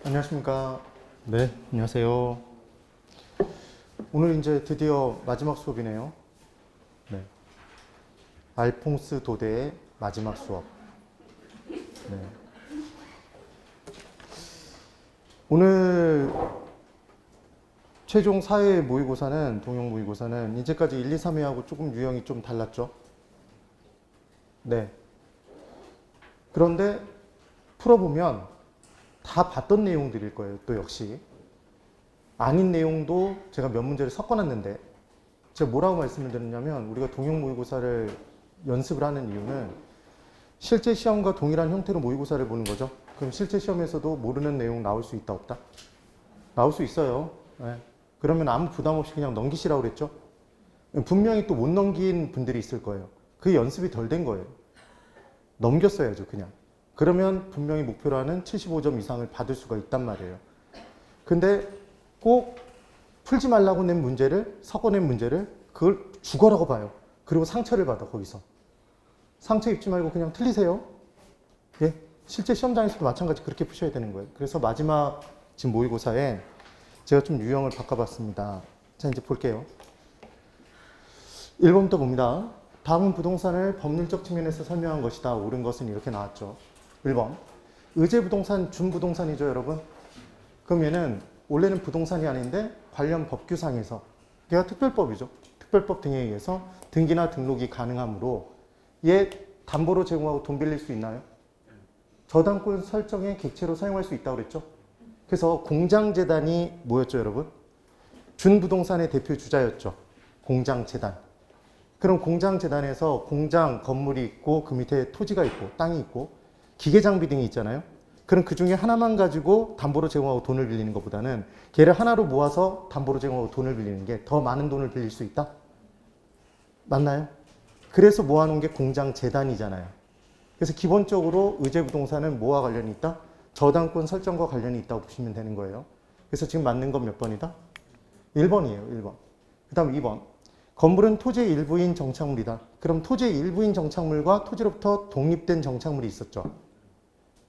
안녕하십니까. 네, 안녕하세요. 오늘 이제 드디어 마지막 수업이네요. 네. 알퐁스 도대의 마지막 수업. 네. 오늘 최종 4회 모의고사는, 동영 모의고사는 이제까지 1, 2, 3회하고 조금 유형이 좀 달랐죠. 네. 그런데 풀어보면 다 봤던 내용들일 거예요. 또 역시. 아닌 내용도 제가 몇 문제를 섞어놨는데 제가 뭐라고 말씀을 드렸냐면 우리가 동영 모의고사를 연습을 하는 이유는 실제 시험과 동일한 형태로 모의고사를 보는 거죠. 그럼 실제 시험에서도 모르는 내용 나올 수 있다 없다? 나올 수 있어요. 네. 그러면 아무 부담 없이 그냥 넘기시라고 그랬죠. 분명히 또 못 넘긴 분들이 있을 거예요. 그게 연습이 덜 된 거예요. 넘겼어야죠 그냥. 그러면 분명히 목표로 하는 75점 이상을 받을 수가 있단 말이에요. 근데 꼭 풀지 말라고 낸 문제를, 섞어낸 문제를 그걸 죽어라고 봐요. 그리고 상처를 받아 거기서. 상처 입지 말고 그냥 틀리세요. 예, 실제 시험장에서도 마찬가지 그렇게 푸셔야 되는 거예요. 그래서 마지막 지금 모의고사에 제가 좀 유형을 바꿔봤습니다. 자, 이제 볼게요. 1번부터 봅니다. 다음은 부동산을 법률적 측면에서 설명한 것이다. 옳은 것은 이렇게 나왔죠. 1번. 의제부동산, 준부동산이죠, 여러분? 그럼 얘는 원래는 부동산이 아닌데 관련 법규상에서 얘가 특별법이죠. 특별법 등에 의해서 등기나 등록이 가능하므로 얘 담보로 제공하고 돈 빌릴 수 있나요? 저당권 설정의 객체로 사용할 수 있다고 그랬죠. 그래서 공장재단이 뭐였죠, 여러분? 준부동산의 대표 주자였죠. 공장재단. 그럼 공장재단에서 공장 건물이 있고 그 밑에 토지가 있고 땅이 있고 기계장비 등이 있잖아요. 그럼 그 중에 하나만 가지고 담보로 제공하고 돈을 빌리는 것보다는 걔를 하나로 모아서 담보로 제공하고 돈을 빌리는 게 더 많은 돈을 빌릴 수 있다? 맞나요? 그래서 모아놓은 게 공장재단이잖아요. 그래서 기본적으로 의제부동산은 뭐와 관련이 있다? 저당권 설정과 관련이 있다고 보시면 되는 거예요. 그래서 지금 맞는 건 몇 번이다? 1번이에요. 1번. 그 다음 2번. 건물은 토지의 일부인 정착물이다. 그럼 토지의 일부인 정착물과 토지로부터 독립된 정착물이 있었죠.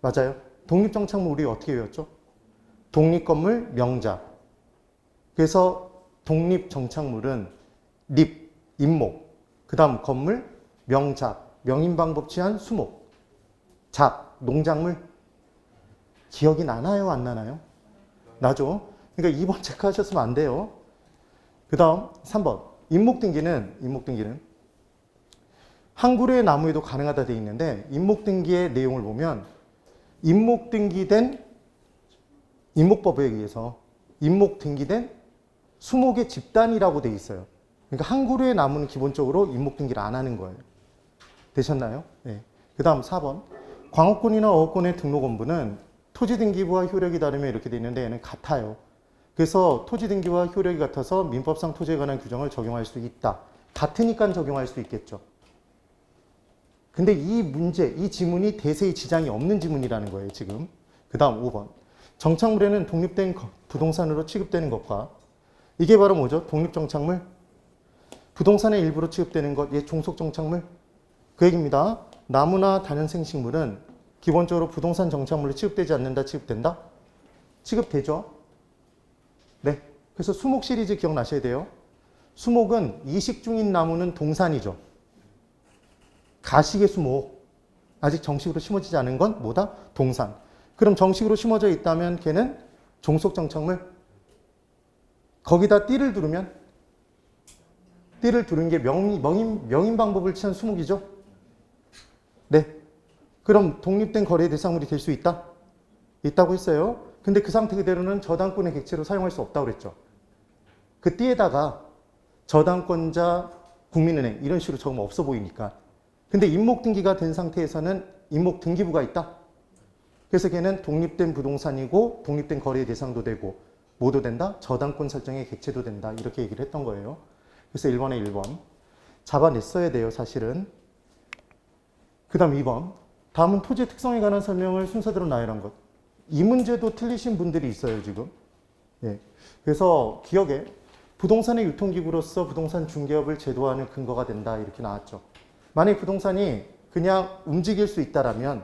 맞아요? 독립정착물 우리 어떻게 외웠죠? 독립건물 명작. 그래서 독립정착물은 립, 임목, 그 다음 건물 명작, 명인방법 취한 수목, 작, 농작물. 기억이 나나요? 안 나나요? 나죠? 그러니까 2번 체크하셨으면 안 돼요. 그 다음 3번. 임목등기는 한 그루의 나무에도 가능하다 되어 있는데 임목등기의 내용을 보면 임목등기된 임목법에 의해서 임목등기된 수목의 집단이라고 되어 있어요. 그러니까 한 그루의 나무는 기본적으로 임목등기를 안 하는 거예요. 되셨나요? 네. 그 다음 4번. 광업권이나 어업권의 등록원부는 토지등기부와 효력이 다르며 이렇게 되어 있는데 얘는 같아요. 그래서 토지등기와 효력이 같아서 민법상 토지에 관한 규정을 적용할 수 있다. 같으니까 적용할 수 있겠죠. 근데 이 문제, 이 지문이 대세의 지장이 없는 지문이라는 거예요, 지금. 그 다음 5번. 정착물에는 독립된 부동산으로 취급되는 것과 이게 바로 뭐죠? 독립정착물? 부동산의 일부로 취급되는 것, 얘 종속정착물? 그 얘기입니다. 나무나 다른생식물은 기본적으로 부동산 정착물로 취급되지 않는다, 취급된다? 취급되죠. 네. 그래서 수목 시리즈 기억나셔야 돼요. 수목은 이식 중인 나무는 동산이죠. 가식의 수목. 아직 정식으로 심어지지 않은 건 뭐다? 동산. 그럼 정식으로 심어져 있다면 걔는 종속정착물. 거기다 띠를 두르면 띠를 두른 게 명인 방법을 취한 수목이죠. 네. 그럼 독립된 거래 대상물이 될 수 있다? 있다고 했어요. 근데 그 상태 그대로는 저당권의 객체로 사용할 수 없다고 그랬죠. 그 띠에다가 저당권자 국민은행 이런 식으로 적으면 없어 보이니까. 근데 임목등기가 된 상태에서는 임목등기부가 있다. 그래서 걔는 독립된 부동산이고 독립된 거래 대상도 되고 뭐도 된다? 저당권 설정의 객체도 된다. 이렇게 얘기를 했던 거예요. 그래서 1번에 1번. 잡아냈어야 돼요, 사실은. 그 다음 2번. 다음은 토지의 특성에 관한 설명을 순서대로 나열한 것. 이 문제도 틀리신 분들이 있어요, 지금. 예. 그래서 기억에 부동산의 유통기구로서 부동산 중개업을 제도화하는 근거가 된다. 이렇게 나왔죠. 만약 부동산이 그냥 움직일 수 있다라면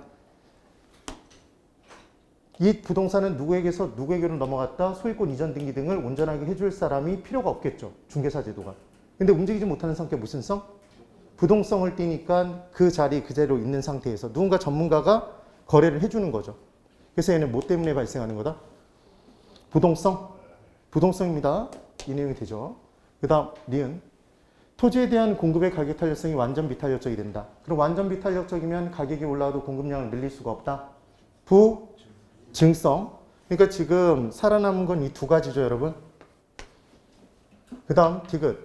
이 부동산은 누구에게서 누구에게로 넘어갔다 소유권 이전 등기 등을 온전하게 해줄 사람이 필요가 없겠죠. 중개사 제도가. 근데 움직이지 못하는 성격 무슨 성? 부동성을 띠니까 그 자리 그대로 있는 상태에서 누군가 전문가가 거래를 해주는 거죠. 그래서 얘는 뭐 때문에 발생하는 거다? 부동성? 부동성입니다. 이 내용이 되죠. 그 다음 니은 토지에 대한 공급의 가격 탄력성이 완전 비탄력적이 된다. 그럼 완전 비탄력적이면 가격이 올라와도 공급량을 늘릴 수가 없다. 부증성. 그러니까 지금 살아남은 건 이 두 가지죠, 여러분. 그 다음 디귿.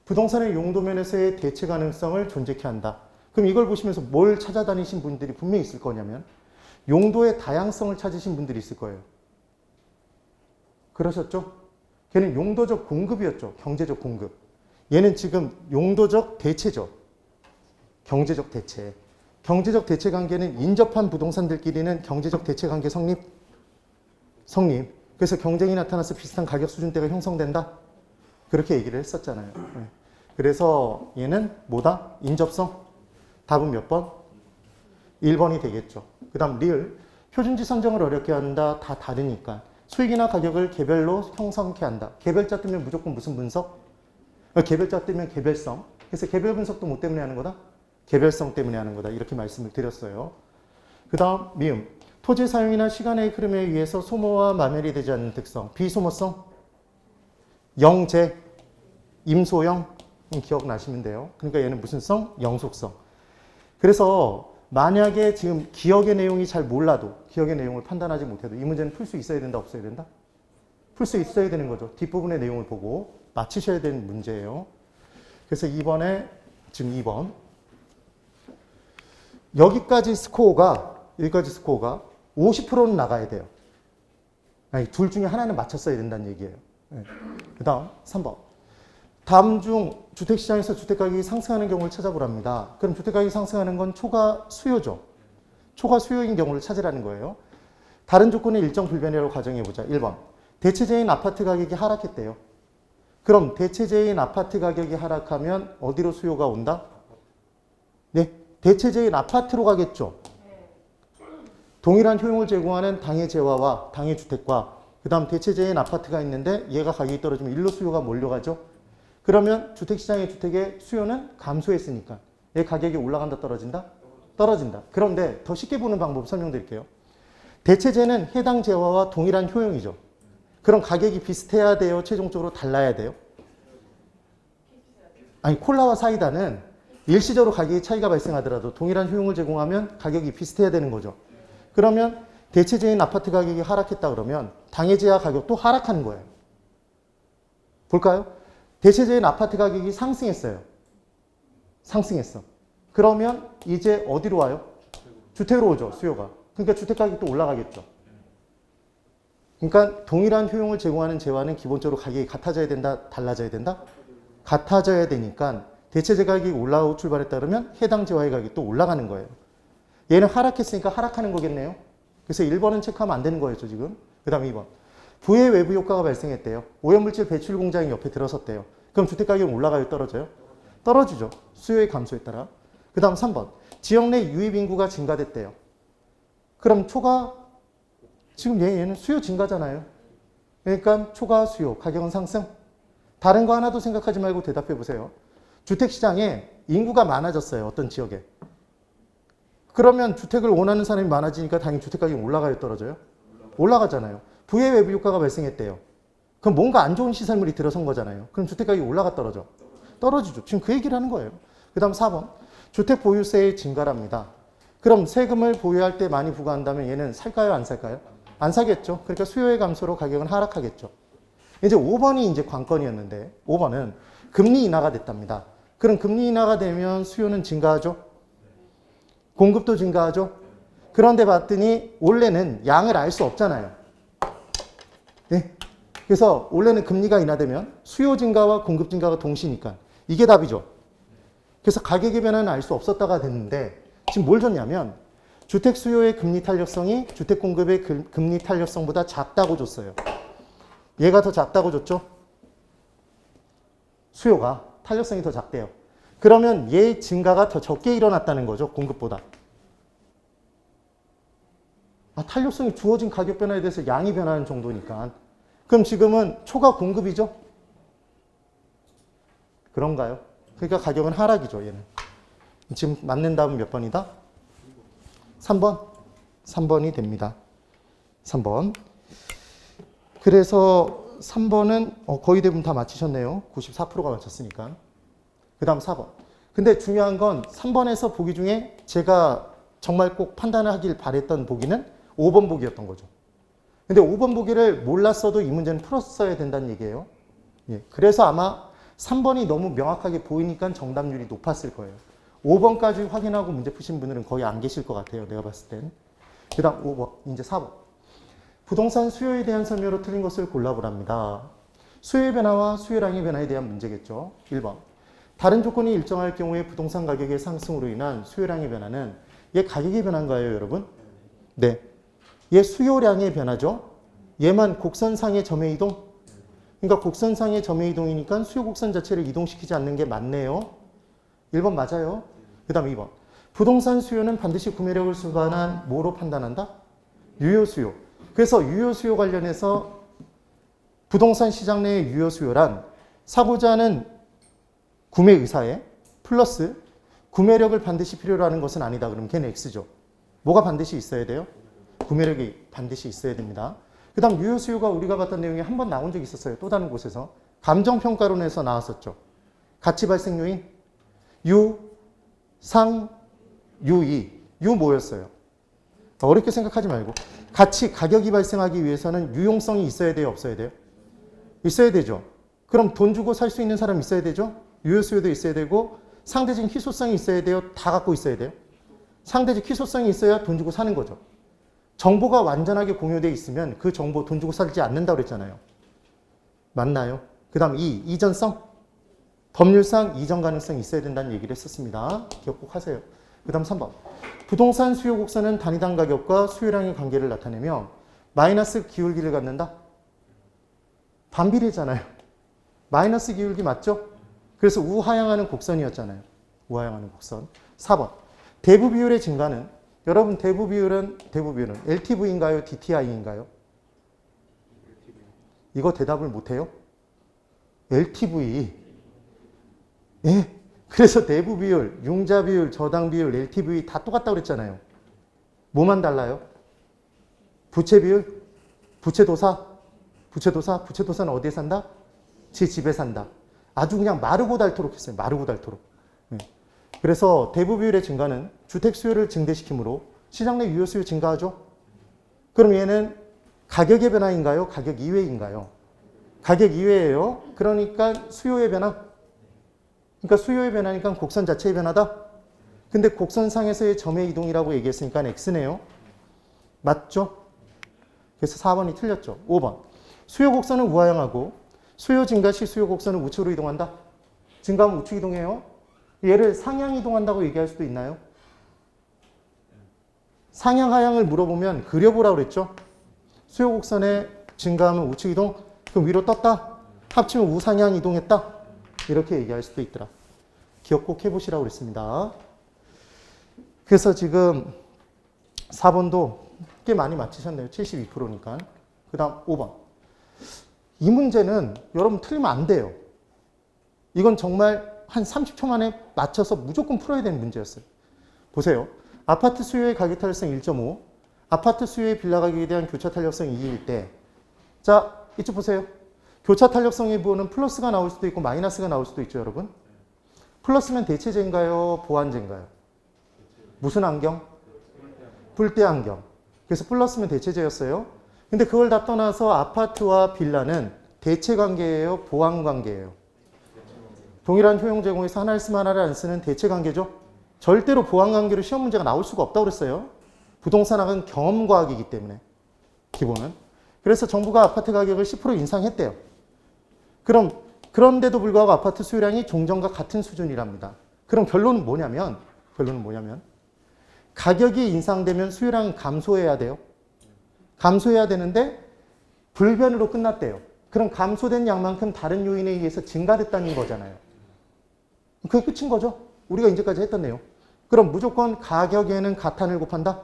부동산의 용도면에서의 대체 가능성을 존재케 한다. 그럼 이걸 보시면서 뭘 찾아다니신 분들이 분명히 있을 거냐면 용도의 다양성을 찾으신 분들이 있을 거예요. 그러셨죠? 걔는 용도적 공급이었죠. 경제적 공급. 얘는 지금 용도적 대체죠. 경제적 대체. 경제적 대체 관계는 인접한 부동산들끼리는 경제적 대체 관계 성립? 성립. 그래서 경쟁이 나타나서 비슷한 가격 수준대가 형성된다? 그렇게 얘기를 했었잖아요. 그래서 얘는 뭐다? 인접성? 답은 몇 번? 1번이 되겠죠. 그 다음 리을. 표준지 선정을 어렵게 한다. 다 다르니까. 수익이나 가격을 개별로 형성케 한다. 개별자 뜨면 무조건 무슨 분석? 개별자 뜨면 개별성. 그래서 개별 분석도 뭐 때문에 하는 거다? 개별성 때문에 하는 거다. 이렇게 말씀을 드렸어요. 그 다음 미음. 토지 사용이나 시간의 흐름에 의해서 소모와 마멸이 되지 않는 특성. 비소모성. 영재. 임소영. 기억나시면 돼요. 그러니까 얘는 무슨 성? 영속성. 그래서 만약에 지금 기억의 내용이 잘 몰라도 기억의 내용을 판단하지 못해도 이 문제는 풀 수 있어야 된다? 없어야 된다? 풀 수 있어야 되는 거죠. 뒷부분의 내용을 보고 맞히셔야 되는 문제예요. 그래서 2번에 지금 2번 여기까지 스코어가 50%는 나가야 돼요. 아니, 둘 중에 하나는 맞췄어야 된다는 얘기예요. 네. 그 다음 3번 다음 중 주택시장에서 주택가격이 상승하는 경우를 찾아보랍니다. 그럼 주택가격이 상승하는 건 초과 수요죠. 초과 수요인 경우를 찾으라는 거예요. 다른 조건의 일정 불변이라고 가정해보자. 1번 대체재인 아파트 가격이 하락했대요. 그럼 대체재인 아파트 가격이 하락하면 어디로 수요가 온다? 네, 대체재인 아파트로 가겠죠. 동일한 효용을 제공하는 당해 재화와 당해 주택과 그 다음 대체재인 아파트가 있는데 얘가 가격이 떨어지면 일로 수요가 몰려가죠. 그러면 주택시장의 주택의 수요는 감소했으니까 얘 가격이 올라간다 떨어진다? 떨어진다. 그런데 더 쉽게 보는 방법 설명드릴게요. 대체재는 해당 재화와 동일한 효용이죠. 그럼 가격이 비슷해야 돼요? 최종적으로 달라야 돼요? 아니, 콜라와 사이다는 일시적으로 가격이 차이가 발생하더라도 동일한 효용을 제공하면 가격이 비슷해야 되는 거죠. 그러면 대체재인 아파트 가격이 하락했다 그러면 당해재화 가격도 하락하는 거예요. 볼까요? 대체재인 아파트 가격이 상승했어요. 상승했어. 그러면 이제 어디로 와요? 주택으로 오죠, 수요가. 그러니까 주택 가격도 올라가겠죠. 그러니까 동일한 효용을 제공하는 재화는 기본적으로 가격이 같아져야 된다, 달라져야 된다? 같아져야 되니까 대체재 가격이 올라오고 출발했다 그러면 해당 재화의 가격이 또 올라가는 거예요. 얘는 하락했으니까 하락하는 거겠네요. 그래서 1번은 체크하면 안 되는 거였죠, 지금. 그 다음 2번. 부의 외부 효과가 발생했대요. 오염물질 배출 공장이 옆에 들어섰대요. 그럼 주택 가격은 올라가요, 떨어져요? 떨어지죠. 수요의 감소에 따라. 그 다음 3번. 지역 내 유입 인구가 증가됐대요. 그럼 초과, 지금 얘는 수요 증가잖아요. 그러니까 초과 수요, 가격은 상승? 다른 거 하나도 생각하지 말고 대답해 보세요. 주택시장에 인구가 많아졌어요. 어떤 지역에. 그러면 주택을 원하는 사람이 많아지니까 당연히 주택 가격이 올라가요, 떨어져요? 올라가잖아요. 부의 외부 효과가 발생했대요. 그럼 뭔가 안 좋은 시설물이 들어선 거잖아요. 그럼 주택 가격이 올라가 떨어져? 떨어지죠. 지금 그 얘기를 하는 거예요. 그 다음 4번. 주택 보유세의 증가랍니다. 그럼 세금을 보유할 때 많이 부과한다면 얘는 살까요, 안 살까요? 안 사겠죠. 그러니까 수요의 감소로 가격은 하락하겠죠. 이제 5번이 이제 관건이었는데 5번은 금리 인하가 됐답니다. 그럼 금리 인하가 되면 수요는 증가하죠? 공급도 증가하죠? 그런데 봤더니 원래는 양을 알 수 없잖아요. 네. 그래서 원래는 금리가 인하되면 수요 증가와 공급 증가가 동시니까 이게 답이죠. 그래서 가격의 변화는 알 수 없었다가 됐는데 지금 뭘 줬냐면 주택 수요의 금리 탄력성이 주택 공급의 금리 탄력성보다 작다고 줬어요. 얘가 더 작다고 줬죠? 수요가 탄력성이 더 작대요. 그러면 얘 증가가 더 적게 일어났다는 거죠. 공급보다. 탄력성이 주어진 가격 변화에 대해서 양이 변하는 정도니까. 그럼 지금은 초과 공급이죠? 그런가요? 그러니까 가격은 하락이죠, 얘는. 지금 맞는 답은 몇 번이다? 3번. 3번이 됩니다. 3번. 그래서 3번은 거의 대부분 다 맞히셨네요. 94%가 맞췄으니까. 그 다음 4번. 근데 중요한 건 3번에서 보기 중에 제가 정말 꼭 판단을 하길 바랬던 보기는 5번 보기였던 거죠. 근데 5번 보기를 몰랐어도 이 문제는 풀었어야 된다는 얘기예요. 예. 그래서 아마 3번이 너무 명확하게 보이니까 정답률이 높았을 거예요. 5번까지 확인하고 문제 푸신 분들은 거의 안 계실 것 같아요. 내가 봤을 땐. 그 다음 5번, 이제 4번. 부동산 수요에 대한 설명으로 틀린 것을 골라보랍니다. 수요의 변화와 수요량의 변화에 대한 문제겠죠. 1번. 다른 조건이 일정할 경우에 부동산 가격의 상승으로 인한 수요량의 변화는 얘 가격의 변화인가요, 여러분? 네. 얘 수요량의 변화죠. 얘만 곡선상의 점의 이동? 그러니까 곡선상의 점의 이동이니까 수요 곡선 자체를 이동시키지 않는 게 맞네요. 1번 맞아요. 그 다음 2번. 부동산 수요는 반드시 구매력을 수반한 뭐로 판단한다? 유효 수요. 그래서 유효 수요 관련해서 부동산 시장 내의 유효 수요란 사고자 하는 구매 의사에 플러스 구매력을 반드시 필요로 하는 것은 아니다. 그럼 걔는 X죠. 뭐가 반드시 있어야 돼요? 구매력이 반드시 있어야 됩니다. 그 다음 유효 수요가 우리가 봤던 내용이 한 번 나온 적이 있었어요. 또 다른 곳에서. 감정평가론에서 나왔었죠. 가치 발생 요인 유, 상, 유이. 유 뭐였어요? 어렵게 생각하지 말고 가격이 발생하기 위해서는 유용성이 있어야 돼요? 없어야 돼요? 있어야 되죠. 그럼 돈 주고 살 수 있는 사람 있어야 되죠? 유효 수요도 있어야 되고 상대적 희소성이 있어야 돼요? 다 갖고 있어야 돼요? 상대적 희소성이 있어야 돈 주고 사는 거죠. 정보가 완전하게 공유되어 있으면 그 정보 돈 주고 살지 않는다고 그랬잖아요. 맞나요? 그 다음 이전성. 법률상 이전 가능성이 있어야 된다는 얘기를 했었습니다. 기억 꼭 하세요. 그 다음 3번. 부동산 수요 곡선은 단위당 가격과 수요량의 관계를 나타내며 마이너스 기울기를 갖는다. 반비례잖아요. 마이너스 기울기 맞죠? 그래서 우하향하는 곡선이었잖아요. 우하향하는 곡선. 4번. 대부 비율의 증가는 여러분 대부 비율은 LTV인가요? DTI인가요? 이거 대답을 못해요? LTV. 예. 그래서 대부 비율, 융자 비율, 저당 비율, LTV 다 똑같다고 그랬잖아요. 뭐만 달라요? 부채 비율, 부채도사. 부채도사는 어디에 산다? 제 집에 산다. 아주 그냥 마르고 닳도록 했어요. 마르고 닳도록. 예. 그래서 대부 비율의 증가는 주택 수요를 증대시키므로 시장 내 유효 수요 증가하죠. 그럼 얘는 가격의 변화인가요? 가격 이외인가요? 가격 이외예요. 그러니까 수요의 변화. 그러니까 수요의 변화니까 곡선 자체의 변화다. 근데 곡선상에서의 점의 이동이라고 얘기했으니까 X네요. 맞죠? 그래서 4번이 틀렸죠. 5번. 수요 곡선은 우하향하고 수요 증가 시 수요 곡선은 우측으로 이동한다. 증가하면 우측 이동해요. 얘를 상향 이동한다고 얘기할 수도 있나요? 상향 하향을 물어보면 그려보라고 그랬죠. 수요 곡선에 증가하면 우측 이동. 그럼 위로 떴다. 합치면 우상향 이동했다. 이렇게 얘기할 수도 있더라. 기억 꼭 해보시라고 그랬습니다. 그래서 지금 4번도 꽤 많이 맞히셨네요. 72%니까. 그 다음 5번. 이 문제는 여러분 틀리면 안 돼요. 이건 정말 한 30초 만에 맞춰서 무조건 풀어야 되는 문제였어요. 보세요. 아파트 수요의 가격 탄력성 1.5, 아파트 수요의 빌라 가격에 대한 교차 탄력성 2일 때, 자, 이쪽 보세요. 교차 탄력성의 부호는 플러스가 나올 수도 있고 마이너스가 나올 수도 있죠, 여러분. 플러스면 대체제인가요? 보완제인가요? 무슨 안경? 뿔대 안경. 그래서 플러스면 대체제였어요. 근데 그걸 다 떠나서 아파트와 빌라는 대체 관계예요? 보완 관계예요? 동일한 효용 제공에서 하나를 쓰면 하나를 안 쓰는 대체 관계죠? 절대로 보완 관계로 시험 문제가 나올 수가 없다고 그랬어요. 부동산학은 경험과학이기 때문에, 기본은. 그래서 정부가 아파트 가격을 10% 인상했대요. 그런데도 불구하고 아파트 수요량이 종전과 같은 수준이랍니다. 그럼 결론은 뭐냐면 가격이 인상되면 수요량은 감소해야 돼요. 감소해야 되는데 불변으로 끝났대요. 그럼 감소된 양만큼 다른 요인에 의해서 증가됐다는 거잖아요. 그게 끝인 거죠. 우리가 이제까지 했던 내용. 그럼 무조건 가격에는 가탄을 곱한다?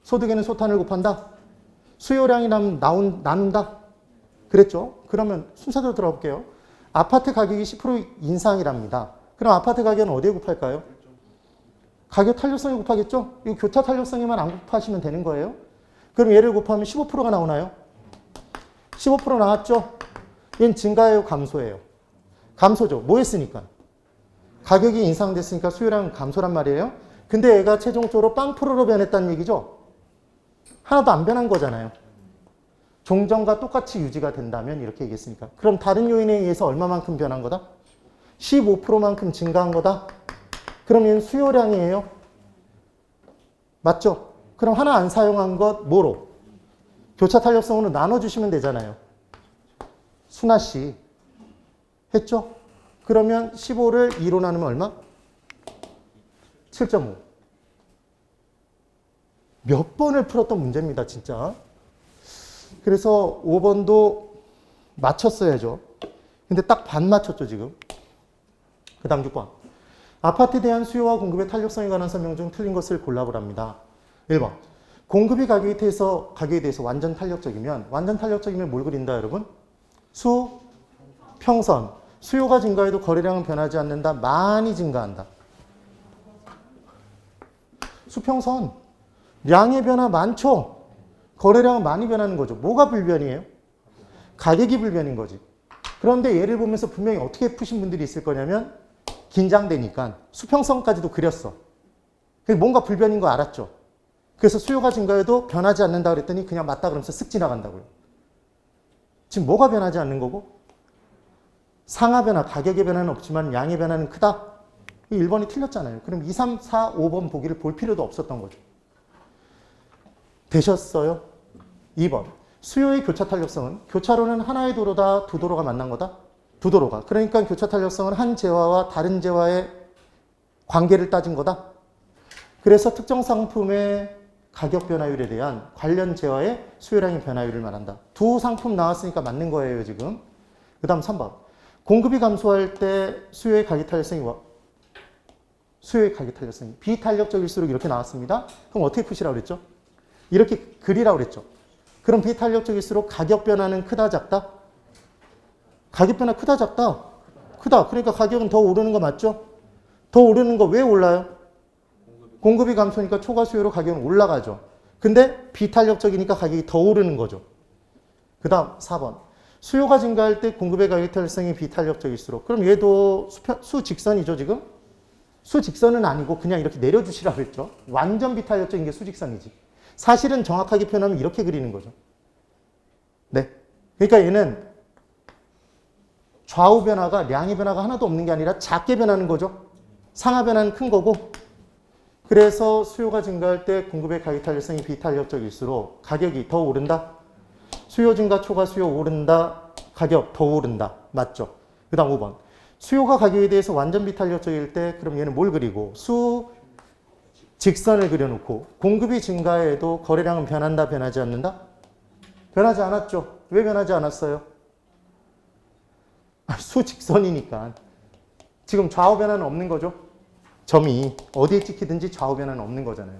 소득에는 소탄을 곱한다. 수요량이 나눈다. 그랬죠? 그러면 순서대로 들어볼게요. 아파트 가격이 10% 인상이랍니다. 그럼 아파트 가격은 어디에 곱할까요? 가격 탄력성에 곱하겠죠? 이거 교차 탄력성에만 안 곱하시면 되는 거예요. 그럼 얘를 곱하면 15%가 나오나요? 15% 나왔죠? 얘는 증가예요, 감소예요? 감소죠. 뭐 했으니까? 가격이 인상됐으니까 수요량은 감소란 말이에요. 근데 얘가 최종적으로 빵프로로 변했다는 얘기죠? 하나도 안 변한 거잖아요. 종전과 똑같이 유지가 된다면 이렇게 얘기했으니까. 그럼 다른 요인에 의해서 얼마만큼 변한 거다? 15%만큼 증가한 거다? 그럼 얘는 수요량이에요. 맞죠? 그럼 하나 안 사용한 것 뭐로? 교차 탄력성으로 나눠주시면 되잖아요. 순하씨 했죠? 그러면 15를 2로 나누면 얼마? 7.5. 몇 번을 풀었던 문제입니다, 진짜. 그래서 5번도 맞췄어야죠. 근데 딱 반 맞췄죠, 지금. 그 다음 6번. 아파트에 대한 수요와 공급의 탄력성에 관한 설명 중 틀린 것을 골라보랍니다. 1번. 공급이 가격에 대해서 완전 탄력적이면 뭘 그린다, 여러분? 수평선. 수요가 증가해도 거래량은 변하지 않는다. 많이 증가한다. 수평선. 량의 변화 많죠? 거래량은 많이 변하는 거죠. 뭐가 불변이에요? 가격이 불변인 거지. 그런데 얘를 보면서 분명히 어떻게 푸신 분들이 있을 거냐면 긴장되니까 수평선까지도 그렸어. 뭔가 불변인 거 알았죠? 그래서 수요가 증가해도 변하지 않는다 그랬더니 그냥 맞다 그러면서 쓱 지나간다고요. 지금 뭐가 변하지 않는 거고? 상하 변화, 가격의 변화는 없지만 양의 변화는 크다? 1번이 틀렸잖아요. 그럼 2, 3, 4, 5번 보기를 볼 필요도 없었던 거죠. 되셨어요? 2번. 수요의 교차 탄력성은 교차로는 하나의 도로다, 두 도로가 만난 거다? 두 도로가. 그러니까 교차 탄력성은 한 재화와 다른 재화의 관계를 따진 거다? 그래서 특정 상품의 가격 변화율에 대한 관련 재화의 수요량의 변화율을 말한다. 두 상품 나왔으니까 맞는 거예요, 지금. 그 다음 3번. 공급이 감소할 때 수요의 가격 탄력성이 비탄력적일수록 이렇게 나왔습니다. 그럼 어떻게 푸시라고 그랬죠? 이렇게 그리라고 그랬죠. 그럼 비탄력적일수록 가격 변화는 크다, 작다? 가격 변화 크다, 작다? 크다. 그러니까 가격은 더 오르는 거 맞죠? 더 오르는 거 왜 올라요? 공급이 감소니까 초과 수요로 가격은 올라가죠. 근데 비탄력적이니까 가격이 더 오르는 거죠. 그 다음 4번. 수요가 증가할 때 공급의 가격 탄력성이 비탄력적일수록. 그럼 얘도 수직선이죠, 지금? 수직선은 아니고 그냥 이렇게 내려주시라고 그랬죠. 완전 비탄력적인 게 수직선이지. 사실은 정확하게 표현하면 이렇게 그리는 거죠. 네. 그러니까 얘는 좌우 변화가, 량의 변화가 하나도 없는 게 아니라 작게 변하는 거죠. 상하 변화는 큰 거고. 그래서 수요가 증가할 때 공급의 가격 탄력성이 비탄력적일수록 가격이 더 오른다. 수요 증가 초과 수요 오른다. 가격 더 오른다. 맞죠? 그 다음 5번. 수요가 가격에 대해서 완전 비탄력적일 때 그럼 얘는 뭘 그리고? 직선을 그려놓고 공급이 증가해도 거래량은 변한다, 변하지 않는다? 변하지 않았죠. 왜 변하지 않았어요? 수직선이니까. 지금 좌우 변화는 없는 거죠. 점이 어디에 찍히든지 좌우 변화는 없는 거잖아요.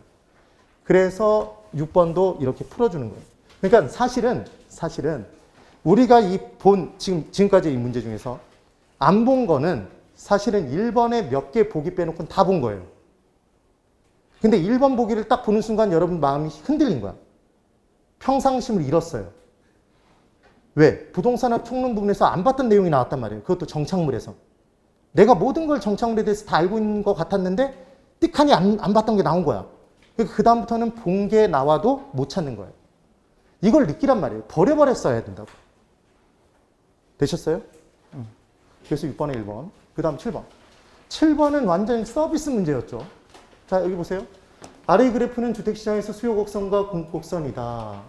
그래서 6번도 이렇게 풀어주는 거예요. 그러니까 사실은 우리가 지금까지 이 문제 중에서 안 본 거는 사실은 1번에 몇 개 보기 빼놓고는 다 본 거예요. 근데 1번 보기를 딱 보는 순간 여러분 마음이 흔들린 거야. 평상심을 잃었어요. 왜? 부동산학 총론 부분에서 안 봤던 내용이 나왔단 말이에요. 그것도 정착물에서. 내가 모든 걸 정착물에 대해서 다 알고 있는 것 같았는데 띡하니 안 봤던 게 나온 거야. 그 다음부터는 본 게 나와도 못 찾는 거예요. 이걸 느끼란 말이에요. 버려버렸어야 된다고. 되셨어요? 그래서 6번에 1번. 그 다음 7번. 7번은 완전히 서비스 문제였죠. 자, 여기 보세요. 아래 그래프는 주택시장에서 수요 곡선과 공급 곡선이다.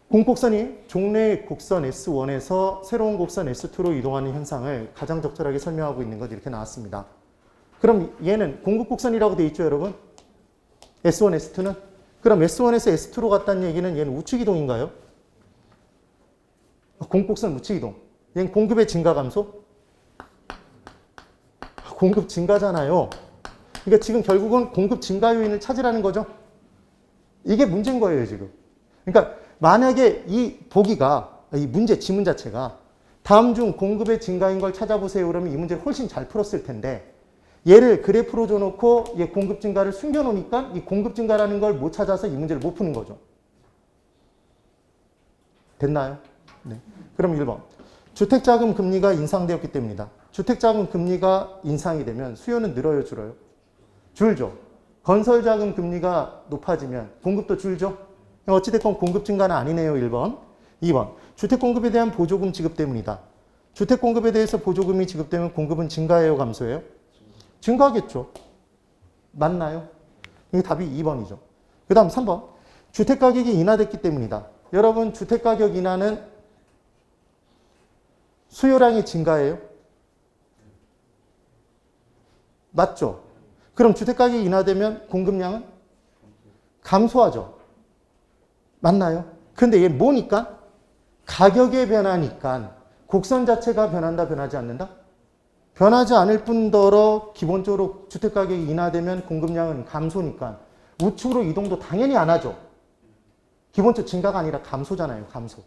공급 곡선이 종래의 곡선 S1에서 새로운 곡선 S2로 이동하는 현상을 가장 적절하게 설명하고 있는 것 이렇게 나왔습니다. 그럼 얘는 공급 곡선이라고 되어 있죠, 여러분? S1, S2는? 그럼 S1에서 S2로 갔다는 얘기는 얘는 우측 이동인가요? 공급 곡선 우측 이동. 얘는 공급의 증가 감소? 공급 증가잖아요. 그러니까 지금 결국은 공급 증가 요인을 찾으라는 거죠. 이게 문제인 거예요, 지금. 그러니까 만약에 이 보기가, 이 문제 지문 자체가 다음 중 공급의 증가인 걸 찾아보세요. 그러면 이 문제를 훨씬 잘 풀었을 텐데 얘를 그래프로 줘놓고 얘 공급 증가를 숨겨놓으니까 이 공급 증가라는 걸 못 찾아서 이 문제를 못 푸는 거죠. 됐나요? 네. 그럼 1번. 주택자금 금리가 인상되었기 때문이다. 주택자금 금리가 인상이 되면 수요는 늘어요, 줄어요? 줄죠. 건설자금 금리가 높아지면 공급도 줄죠. 어찌됐건 공급 증가는 아니네요, 1번. 2번. 주택공급에 대한 보조금 지급 때문이다. 주택공급에 대해서 보조금이 지급되면 공급은 증가해요, 감소해요? 증가하겠죠. 맞나요? 이게 답이 2번이죠. 그 다음 3번. 주택가격이 인하됐기 때문이다. 여러분, 주택가격 인하는 수요량이 증가해요? 맞죠? 그럼 주택가격이 인하되면 공급량은 감소하죠. 맞나요? 근데 얘 뭐니까? 가격의 변화니까 곡선 자체가 변한다, 변하지 않는다? 변하지 않을 뿐더러 기본적으로 주택가격이 인하되면 공급량은 감소니까 우측으로 이동도 당연히 안 하죠. 기본적으로 증가가 아니라 감소잖아요. 감소.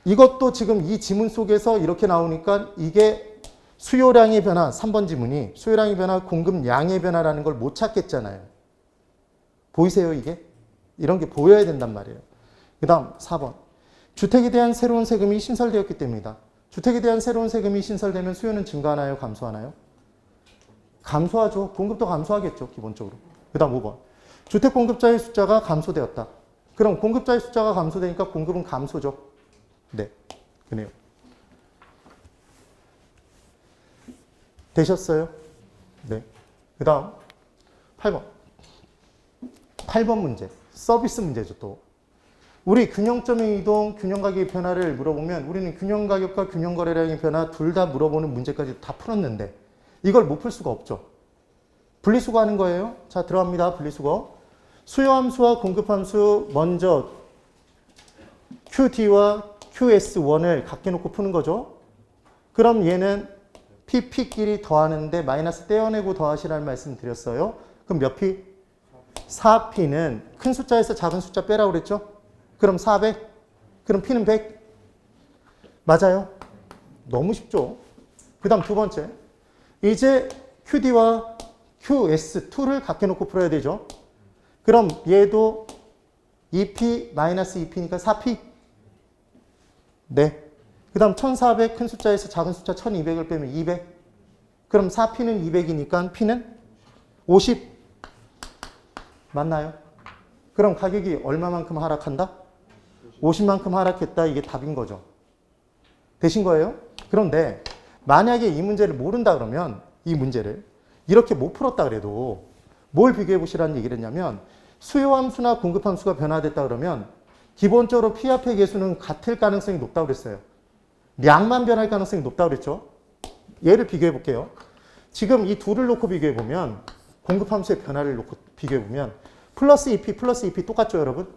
이것도 지금 이 지문 속에서 이렇게 나오니까 이게 수요량의 변화, 3번 지문이 수요량의 변화, 공급량의 변화라는 걸 못 찾겠잖아요. 보이세요, 이게? 이런 게 보여야 된단 말이에요. 그 다음 4번. 주택에 대한 새로운 세금이 신설되었기 때문이다. 주택에 대한 새로운 세금이 신설되면 수요는 증가하나요? 감소하나요? 감소하죠. 공급도 감소하겠죠. 기본적으로. 그 다음 5번. 주택 공급자의 숫자가 감소되었다. 그럼 공급자의 숫자가 감소되니까 공급은 감소죠. 네. 그네요. 되셨어요? 네. 그 다음 8번. 8번 문제. 서비스 문제죠, 또. 우리 균형점의 이동, 균형가격의 변화를 물어보면 우리는 균형가격과 균형거래량의 변화 둘 다 물어보는 문제까지 다 풀었는데 이걸 못 풀 수가 없죠. 분리수거 하는 거예요. 자, 들어갑니다. 분리수거. 수요함수와 공급함수 먼저 QD와 QS1을 각게 놓고 푸는 거죠. 그럼 얘는 PP끼리 더하는데 마이너스 떼어내고 더하시라는 말씀 드렸어요. 그럼 몇 P? 4P는 큰 숫자에서 작은 숫자 빼라고 그랬죠? 그럼 400? 그럼 P는 100? 맞아요? 너무 쉽죠? 그 다음 두 번째. 이제 QD와 QS2를 각게 놓고 풀어야 되죠? 그럼 얘도 2P 마이너스 2P니까 4P? 네. 그 다음 1400 큰 숫자에서 작은 숫자 1200을 빼면 200. 그럼 4P는 200이니까 P는 50. 맞나요? 그럼 가격이 얼마만큼 하락한다? 50만큼 하락했다. 이게 답인 거죠. 되신 거예요? 그런데 만약에 이 문제를 모른다 그러면 이 문제를 이렇게 못 풀었다 그래도 뭘 비교해 보시라는 얘기를 했냐면 수요함수나 공급함수가 변화됐다 그러면 기본적으로 P 합의 계수는 같을 가능성이 높다고 그랬어요. 량만 변할 가능성이 높다고 그랬죠. 얘를 비교해 볼게요. 지금 이 둘을 놓고 비교해 보면 공급함수의 변화를 놓고 비교해 보면 플러스 2P 플러스 2P 똑같죠, 여러분?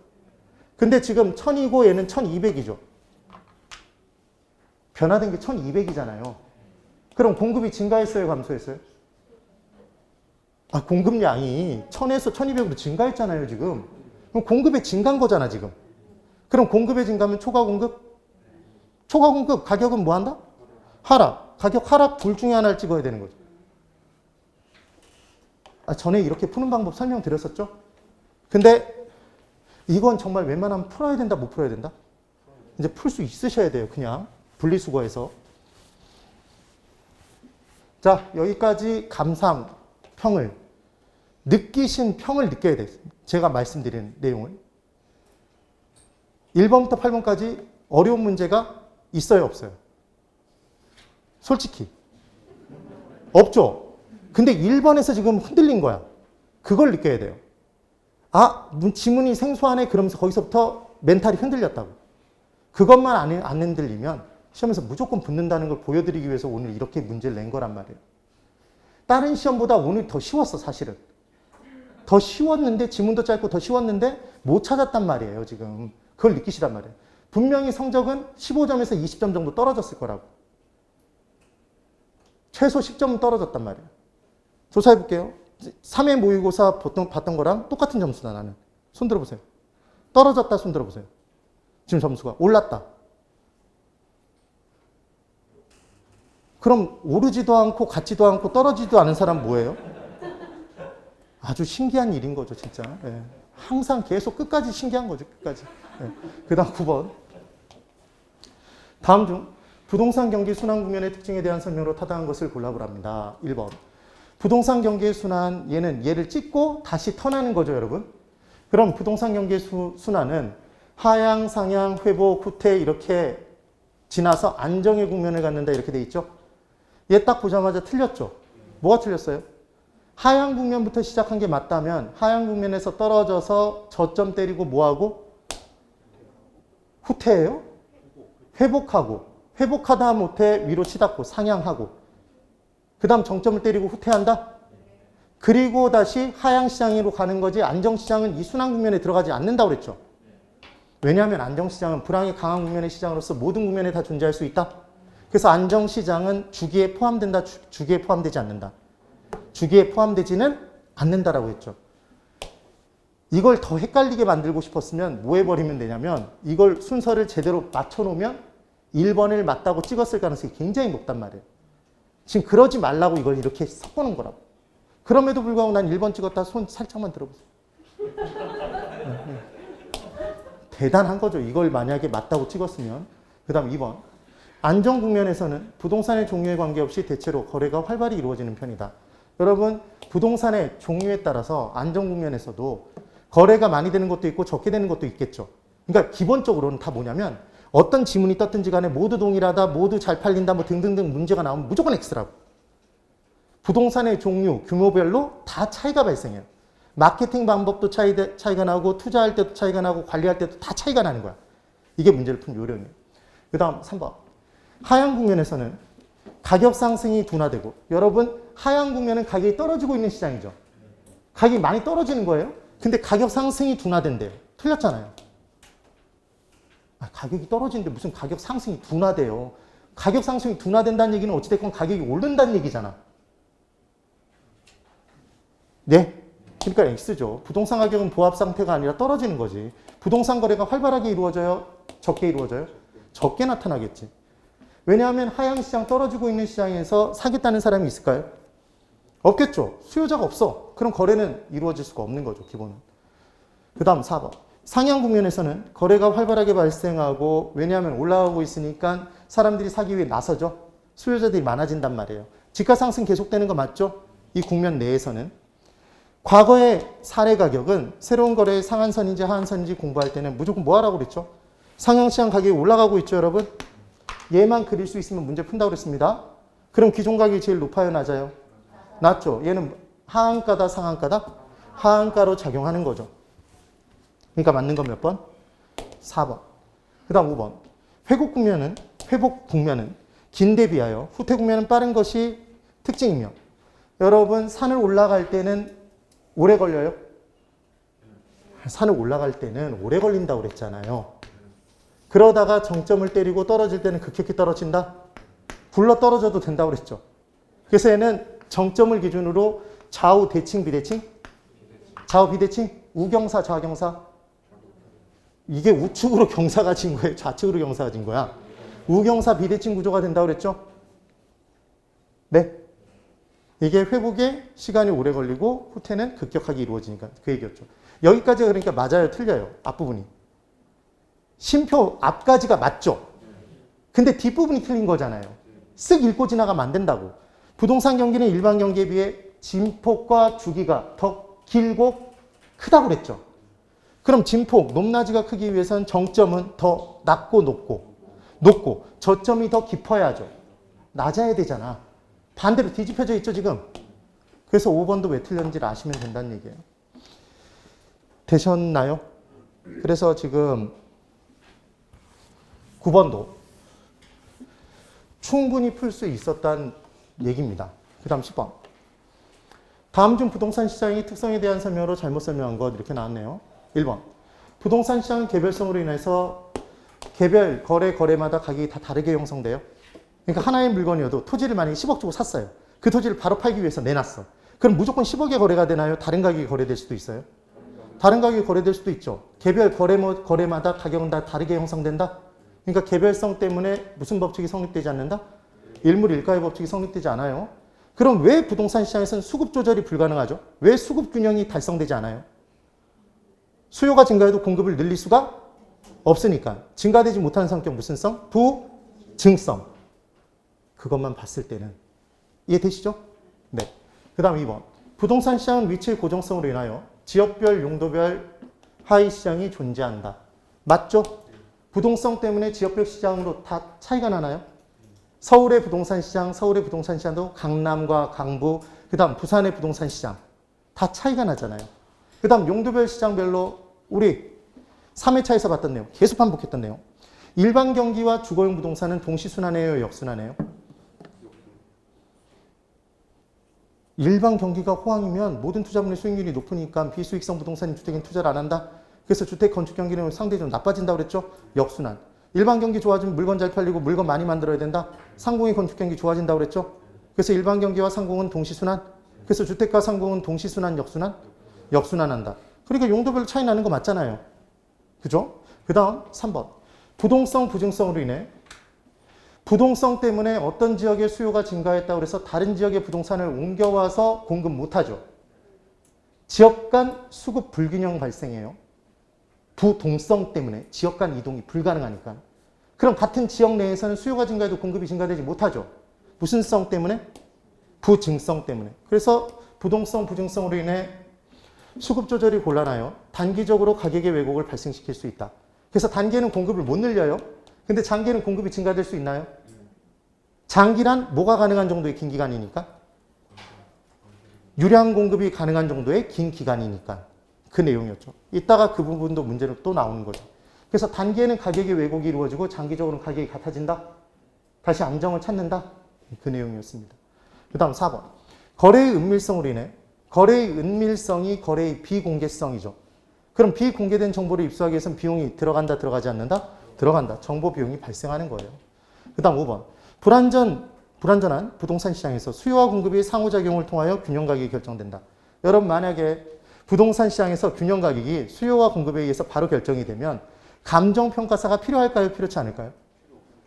근데 지금 1000이고 얘는 1200이죠. 변화된 게 1200이잖아요. 그럼 공급이 증가했어요, 감소했어요? 아, 공급량이 1000에서 1200으로 증가했잖아요, 지금. 그럼 공급의 증가인 거잖아, 지금. 그럼 공급의 증가면 초과 공급? 초과 공급 가격은 뭐 한다? 하락. 가격 하락 둘 중에 하나를 찍어야 되는 거죠. 아, 전에 이렇게 푸는 방법 설명드렸었죠? 근데 이건 정말 웬만하면 풀어야 된다, 못 풀어야 된다? 이제 풀 수 있으셔야 돼요, 그냥. 분리수거해서. 자, 여기까지 감상, 평을, 느끼신 평을 느껴야 돼요. 제가 말씀드린 내용을. 1번부터 8번까지 어려운 문제가 있어요, 없어요? 솔직히. 없죠? 근데 1번에서 지금 흔들린 거야. 그걸 느껴야 돼요. 아, 지문이 생소하네. 그러면서 거기서부터 멘탈이 흔들렸다고. 그것만 안 흔들리면 시험에서 무조건 붙는다는 걸 보여드리기 위해서 오늘 이렇게 문제를 낸 거란 말이에요. 다른 시험보다 오늘 더 쉬웠어, 사실은. 더 쉬웠는데, 지문도 짧고 더 쉬웠는데 못 찾았단 말이에요, 지금. 그걸 느끼시란 말이에요. 분명히 성적은 15점에서 20점 정도 떨어졌을 거라고. 최소 10점은 떨어졌단 말이에요. 조사해 볼게요. 3회 모의고사 보통 봤던 거랑 똑같은 점수다, 나는. 손 들어보세요. 떨어졌다, 손 들어보세요. 지금 점수가 올랐다. 그럼 오르지도 않고 같지도 않고 떨어지지도 않은 사람 뭐예요? 아주 신기한 일인 거죠, 진짜. 예. 항상 계속 끝까지 신기한 거죠, 끝까지. 예. 그 다음 9번. 다음 중 부동산 경기 순환 국면의 특징에 대한 설명으로 타당한 것을 골라보랍니다. 1번. 부동산 경기의 순환, 얘를 찍고 다시 턴하는 거죠, 여러분. 그럼 부동산 경기의 순환은 하향, 상향, 회복, 후퇴 이렇게 지나서 안정의 국면을 갖는다 이렇게 돼 있죠. 얘 딱 보자마자 틀렸죠. 뭐가 틀렸어요? 하향 국면부터 시작한 게 맞다면 하향 국면에서 떨어져서 저점 때리고 뭐하고? 후퇴해요? 회복하고. 회복하다 하면 후퇴 위로 치닫고 상향하고. 그 다음 정점을 때리고 후퇴한다? 그리고 다시 하향시장으로 가는 거지 안정시장은 이 순환 국면에 들어가지 않는다고 그랬죠. 왜냐하면 안정시장은 불황이 강한 국면의 시장으로서 모든 국면에 다 존재할 수 있다. 그래서 안정시장은 주기에 포함된다, 주기에 포함되지 않는다. 주기에 포함되지는 않는다라고 했죠. 이걸 더 헷갈리게 만들고 싶었으면 뭐 해버리면 되냐면 이걸 순서를 제대로 맞춰놓으면 1번을 맞다고 찍었을 가능성이 굉장히 높단 말이에요. 지금 그러지 말라고 이걸 이렇게 섞어놓은 거라고. 그럼에도 불구하고 난 1번 찍었다 손 살짝만 들어보세요. 대단한 거죠. 이걸 만약에 맞다고 찍었으면. 그 다음 2번. 안정 국면에서는 부동산의 종류에 관계없이 대체로 거래가 활발히 이루어지는 편이다. 여러분, 부동산의 종류에 따라서 안정 국면에서도 거래가 많이 되는 것도 있고 적게 되는 것도 있겠죠. 그러니까 기본적으로는 다 뭐냐면 어떤 지문이 떴든지 간에 모두 동일하다, 모두 잘 팔린다, 뭐 등등등 문제가 나오면 무조건 X라고. 부동산의 종류, 규모별로 다 차이가 발생해요. 마케팅 방법도 차이가 나고 투자할 때도 차이가 나고 관리할 때도 다 차이가 나는 거야. 이게 문제를 푼 요령이에요. 그 다음 3번. 하향 국면에서는 가격 상승이 둔화되고 여러분 하향 국면은 가격이 떨어지고 있는 시장이죠. 가격이 많이 떨어지는 거예요. 근데 가격 상승이 둔화된대요. 틀렸잖아요. 가격이 떨어지는데 무슨 가격 상승이 둔화돼요. 가격 상승이 둔화된다는 얘기는 어찌됐건 가격이 오른다는 얘기잖아. 네? 그러니까 X죠. 부동산 가격은 보합 상태가 아니라 떨어지는 거지. 부동산 거래가 활발하게 이루어져요? 적게 이루어져요? 적게 나타나겠지. 왜냐하면 하향시장 떨어지고 있는 시장에서 사겠다는 사람이 있을까요? 없겠죠. 수요자가 없어. 그럼 거래는 이루어질 수가 없는 거죠. 기본은. 그 다음 4번. 상향 국면에서는 거래가 활발하게 발생하고 왜냐하면 올라가고 있으니까 사람들이 사기 위해 나서죠. 수요자들이 많아진단 말이에요. 지가 상승 계속되는 거 맞죠? 이 국면 내에서는. 과거의 사례 가격은 새로운 거래의 상한선인지 하한선인지 공부할 때는 무조건 뭐 하라고 그랬죠? 상향시장 가격이 올라가고 있죠, 여러분? 얘만 그릴 수 있으면 문제 푼다고 그랬습니다. 그럼 기존 가격이 제일 높아요, 낮아요? 낮죠. 얘는 하한가다, 상한가다? 하한가로 작용하는 거죠. 그러니까 맞는 건 몇 번? 4번. 그 다음 5번. 회복 국면은 긴데 비하여 후퇴 국면은 빠른 것이 특징이며 여러분 산을 올라갈 때는 오래 걸려요? 산을 올라갈 때는 오래 걸린다고 그랬잖아요. 그러다가 정점을 때리고 떨어질 때는 급격히 떨어진다? 굴러 떨어져도 된다고 그랬죠. 그래서 얘는 정점을 기준으로 좌우 대칭, 비대칭? 좌우 비대칭? 우경사, 좌경사? 이게 우측으로 경사가 진 거예요? 좌측으로 경사가 진 거야? 우경사, 비대칭 구조가 된다고 그랬죠? 네. 이게 회복에 시간이 오래 걸리고 후퇴는 급격하게 이루어지니까 그 얘기였죠. 여기까지가 그러니까 맞아요, 틀려요? 앞부분이. 심표 앞까지가 맞죠? 근데 뒷부분이 틀린 거잖아요. 쓱 읽고 지나가면 안 된다고. 부동산 경기는 일반 경기에 비해 진폭과 주기가 더 길고 크다고 그랬죠. 그럼 진폭, 높낮이가 크기 위해서는 정점은 더 낮고 높고 저점이 더 깊어야죠. 낮아야 되잖아. 반대로 뒤집혀져 있죠, 지금. 그래서 5번도 왜 틀렸는지를 아시면 된다는 얘기예요. 되셨나요? 그래서 지금 9번도 충분히 풀 수 있었다는 얘기입니다. 그 다음 10번. 다음 중 부동산 시장의 특성에 대한 설명으로 잘못 설명한 것 이렇게 나왔네요. 1번. 부동산 시장은 개별성으로 인해서 개별 거래마다 가격이 다 다르게 형성돼요. 그러니까 하나의 물건이어도 토지를 만약에 10억 주고 샀어요. 그 토지를 바로 팔기 위해서 내놨어. 그럼 무조건 10억에 거래가 되나요? 다른 가격이 거래될 수도 있어요? 다른 가격이 거래될 수도 있죠. 개별 거래마다 가격은 다 다르게 형성된다? 그러니까 개별성 때문에 무슨 법칙이 성립되지 않는다? 일물일가의 법칙이 성립되지 않아요. 그럼 왜 부동산 시장에서는 수급 조절이 불가능하죠? 왜 수급 균형이 달성되지 않아요? 수요가 증가해도 공급을 늘릴 수가 없으니까. 증가되지 못하는 성격 무슨 성? 부증성. 그것만 봤을 때는 이해되시죠? 네. 그 다음 2번. 부동산 시장은 위치의 고정성으로 인하여 지역별, 용도별 하위 시장이 존재한다. 맞죠? 부동성 때문에 지역별 시장으로 다 차이가 나나요? 서울의 부동산 시장도 강남과 강부, 그 다음 부산의 부동산 시장 다 차이가 나잖아요. 그 다음 용도별 시장별로 우리 3회차에서 봤던 내용, 계속 반복했던 내용. 일반 경기와 주거용 부동산은 동시순환이에요, 역순환이에요? 일반 경기가 호황이면 모든 투자분의 수익률이 높으니까 비수익성 부동산 주택엔 투자를 안 한다. 그래서 주택 건축 경기는 상대적으로 나빠진다고 그랬죠? 역순환. 일반 경기 좋아지면 물건 잘 팔리고 물건 많이 만들어야 된다. 상공의 건축 경기 좋아진다고 그랬죠? 그래서 일반 경기와 상공은 동시순환. 그래서 주택과 상공은 동시순환, 역순환? 역순환한다. 그러니까 용도별로 차이 나는 거 맞잖아요. 그죠? 그 다음 3번. 부동성, 부증성으로 인해 부동성 때문에 어떤 지역의 수요가 증가했다고 해서 다른 지역의 부동산을 옮겨와서 공급 못하죠. 지역 간 수급 불균형 발생해요. 부동성 때문에 지역 간 이동이 불가능하니까. 그럼 같은 지역 내에서는 수요가 증가해도 공급이 증가되지 못하죠. 무슨 성 때문에? 부증성 때문에. 그래서 부동성, 부증성으로 인해 수급 조절이 곤란하여 단기적으로 가격의 왜곡을 발생시킬 수 있다. 그래서 단기에는 공급을 못 늘려요. 근데 장기에는 공급이 증가될 수 있나요? 장기란 뭐가 가능한 정도의 긴 기간이니까? 유량 공급이 가능한 정도의 긴 기간이니까. 그 내용이었죠. 이따가 그 부분도 문제로 또 나오는 거죠. 그래서 단기에는 가격의 왜곡이 이루어지고 장기적으로는 가격이 같아진다. 다시 안정을 찾는다. 그 내용이었습니다. 그 다음 4번. 거래의 은밀성으로 인해 거래의 은밀성이 거래의 비공개성이죠. 그럼 비공개된 정보를 입수하기 위해서는 비용이 들어간다, 들어가지 않는다? 들어간다. 정보 비용이 발생하는 거예요. 그 다음 5번. 불안전한 부동산 시장에서 수요와 공급이 상호작용을 통하여 균형 가격이 결정된다. 여러분 만약에 부동산 시장에서 균형 가격이 수요와 공급에 의해서 바로 결정이 되면 감정평가사가 필요할까요? 필요치 않을까요?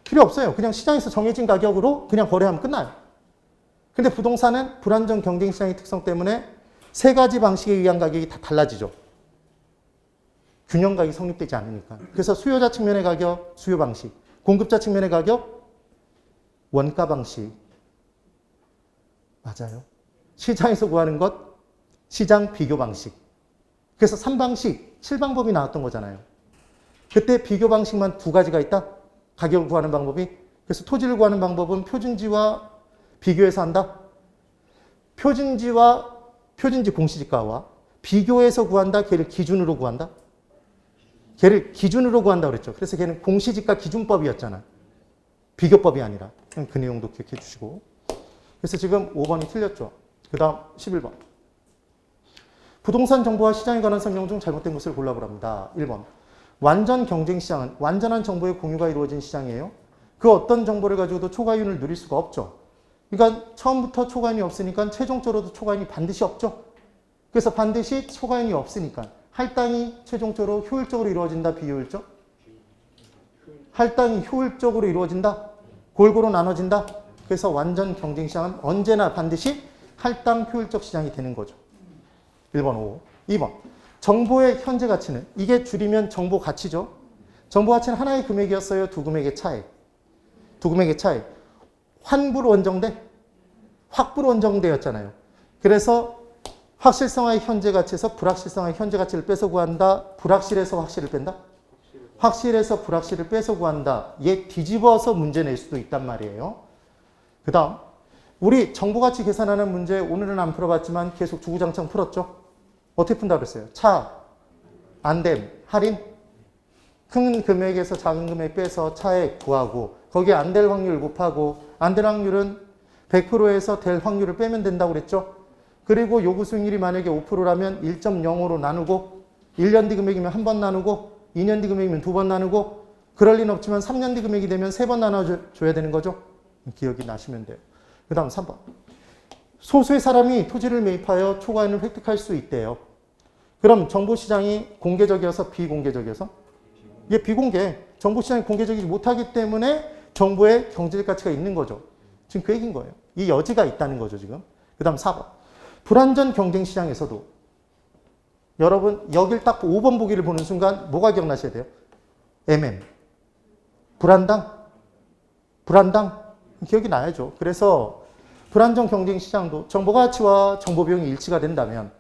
필요 없어요. 그냥 시장에서 정해진 가격으로 그냥 거래하면 끝나요. 근데 부동산은 불안정 경쟁 시장의 특성 때문에 세 가지 방식에 의한 가격이 다 달라지죠. 균형 가격이 성립되지 않으니까. 그래서 수요자 측면의 가격, 수요 방식. 공급자 측면의 가격, 원가 방식. 맞아요. 시장에서 구하는 것, 시장 비교 방식. 그래서 3방식, 7방법이 나왔던 거잖아요. 그때 비교 방식만 두 가지가 있다. 가격을 구하는 방법이. 그래서 토지를 구하는 방법은 표준지와 비교해서 한다. 표준지 공시지가와 비교해서 구한다. 걔를 기준으로 구한다. 걔를 기준으로 구한다 그랬죠. 그래서 걔는 공시지가 기준법이었잖아. 비교법이 아니라. 그 내용도 기억해 주시고. 그래서 지금 5번이 틀렸죠. 그 다음 11번. 부동산 정보와 시장에 관한 설명 중 잘못된 것을 골라보랍니다. 1번. 완전 경쟁 시장은 완전한 정보의 공유가 이루어진 시장이에요. 그 어떤 정보를 가지고도 초과이윤을 누릴 수가 없죠. 그러니까 처음부터 초과이윤이 없으니까 최종적으로도 초과이윤이 반드시 없죠. 그래서 반드시 초과이윤이 없으니까 할당이 최종적으로 효율적으로 이루어진다, 비효율적? 할당이 효율적으로 이루어진다, 골고루 나눠진다. 그래서 완전 경쟁 시장은 언제나 반드시 할당 효율적 시장이 되는 거죠. 1번 5. 2번. 정보의 현재 가치는, 이게 줄이면 정보 가치죠. 정보 가치는 하나의 금액이었어요, 두 금액의 차이. 두 금액의 차이. 환불 원정대, 확불 원정대였잖아요. 그래서 확실성의 현재 가치에서 불확실성의 현재 가치를 빼서 구한다. 불확실해서 확실을 뺀다. 확실해서 불확실을 빼서 구한다. 얘 뒤집어서 문제 낼 수도 있단 말이에요. 그 다음 우리 정보가치 계산하는 문제 오늘은 안 풀어봤지만 계속 주구장창 풀었죠. 어떻게 푼다 그랬어요? 차, 안됨, 할인. 큰 금액에서 작은 금액 빼서 차액 구하고 거기에 안 될 확률 곱하고 안 될 확률은 100%에서 될 확률을 빼면 된다고 그랬죠. 그리고 요구 수익률이 만약에 5%라면 1.05로 나누고 1년 뒤 금액이면 한 번 나누고 2년 뒤 금액이면 두 번 나누고 그럴 리는 없지만 3년 뒤 금액이 되면 세 번 나눠줘야 되는 거죠. 기억이 나시면 돼요. 그 다음 3번. 소수의 사람이 토지를 매입하여 초과인을 획득할 수 있대요. 그럼 정보시장이 공개적이어서 비공개적이어서? 이게 비공개. 정보시장이 공개적이지 못하기 때문에 정보의 경제적 가치가 있는 거죠. 지금 그 얘기인 거예요. 이 여지가 있다는 거죠, 지금. 그 다음 4번. 불완전 경쟁시장에서도 여러분 여길 딱 5번 보기를 보는 순간 뭐가 기억나셔야 돼요? MM. 불안당? 기억이 나야죠. 그래서 불안정 경쟁시장도 정보 가치와 정보 비용이 일치가 된다면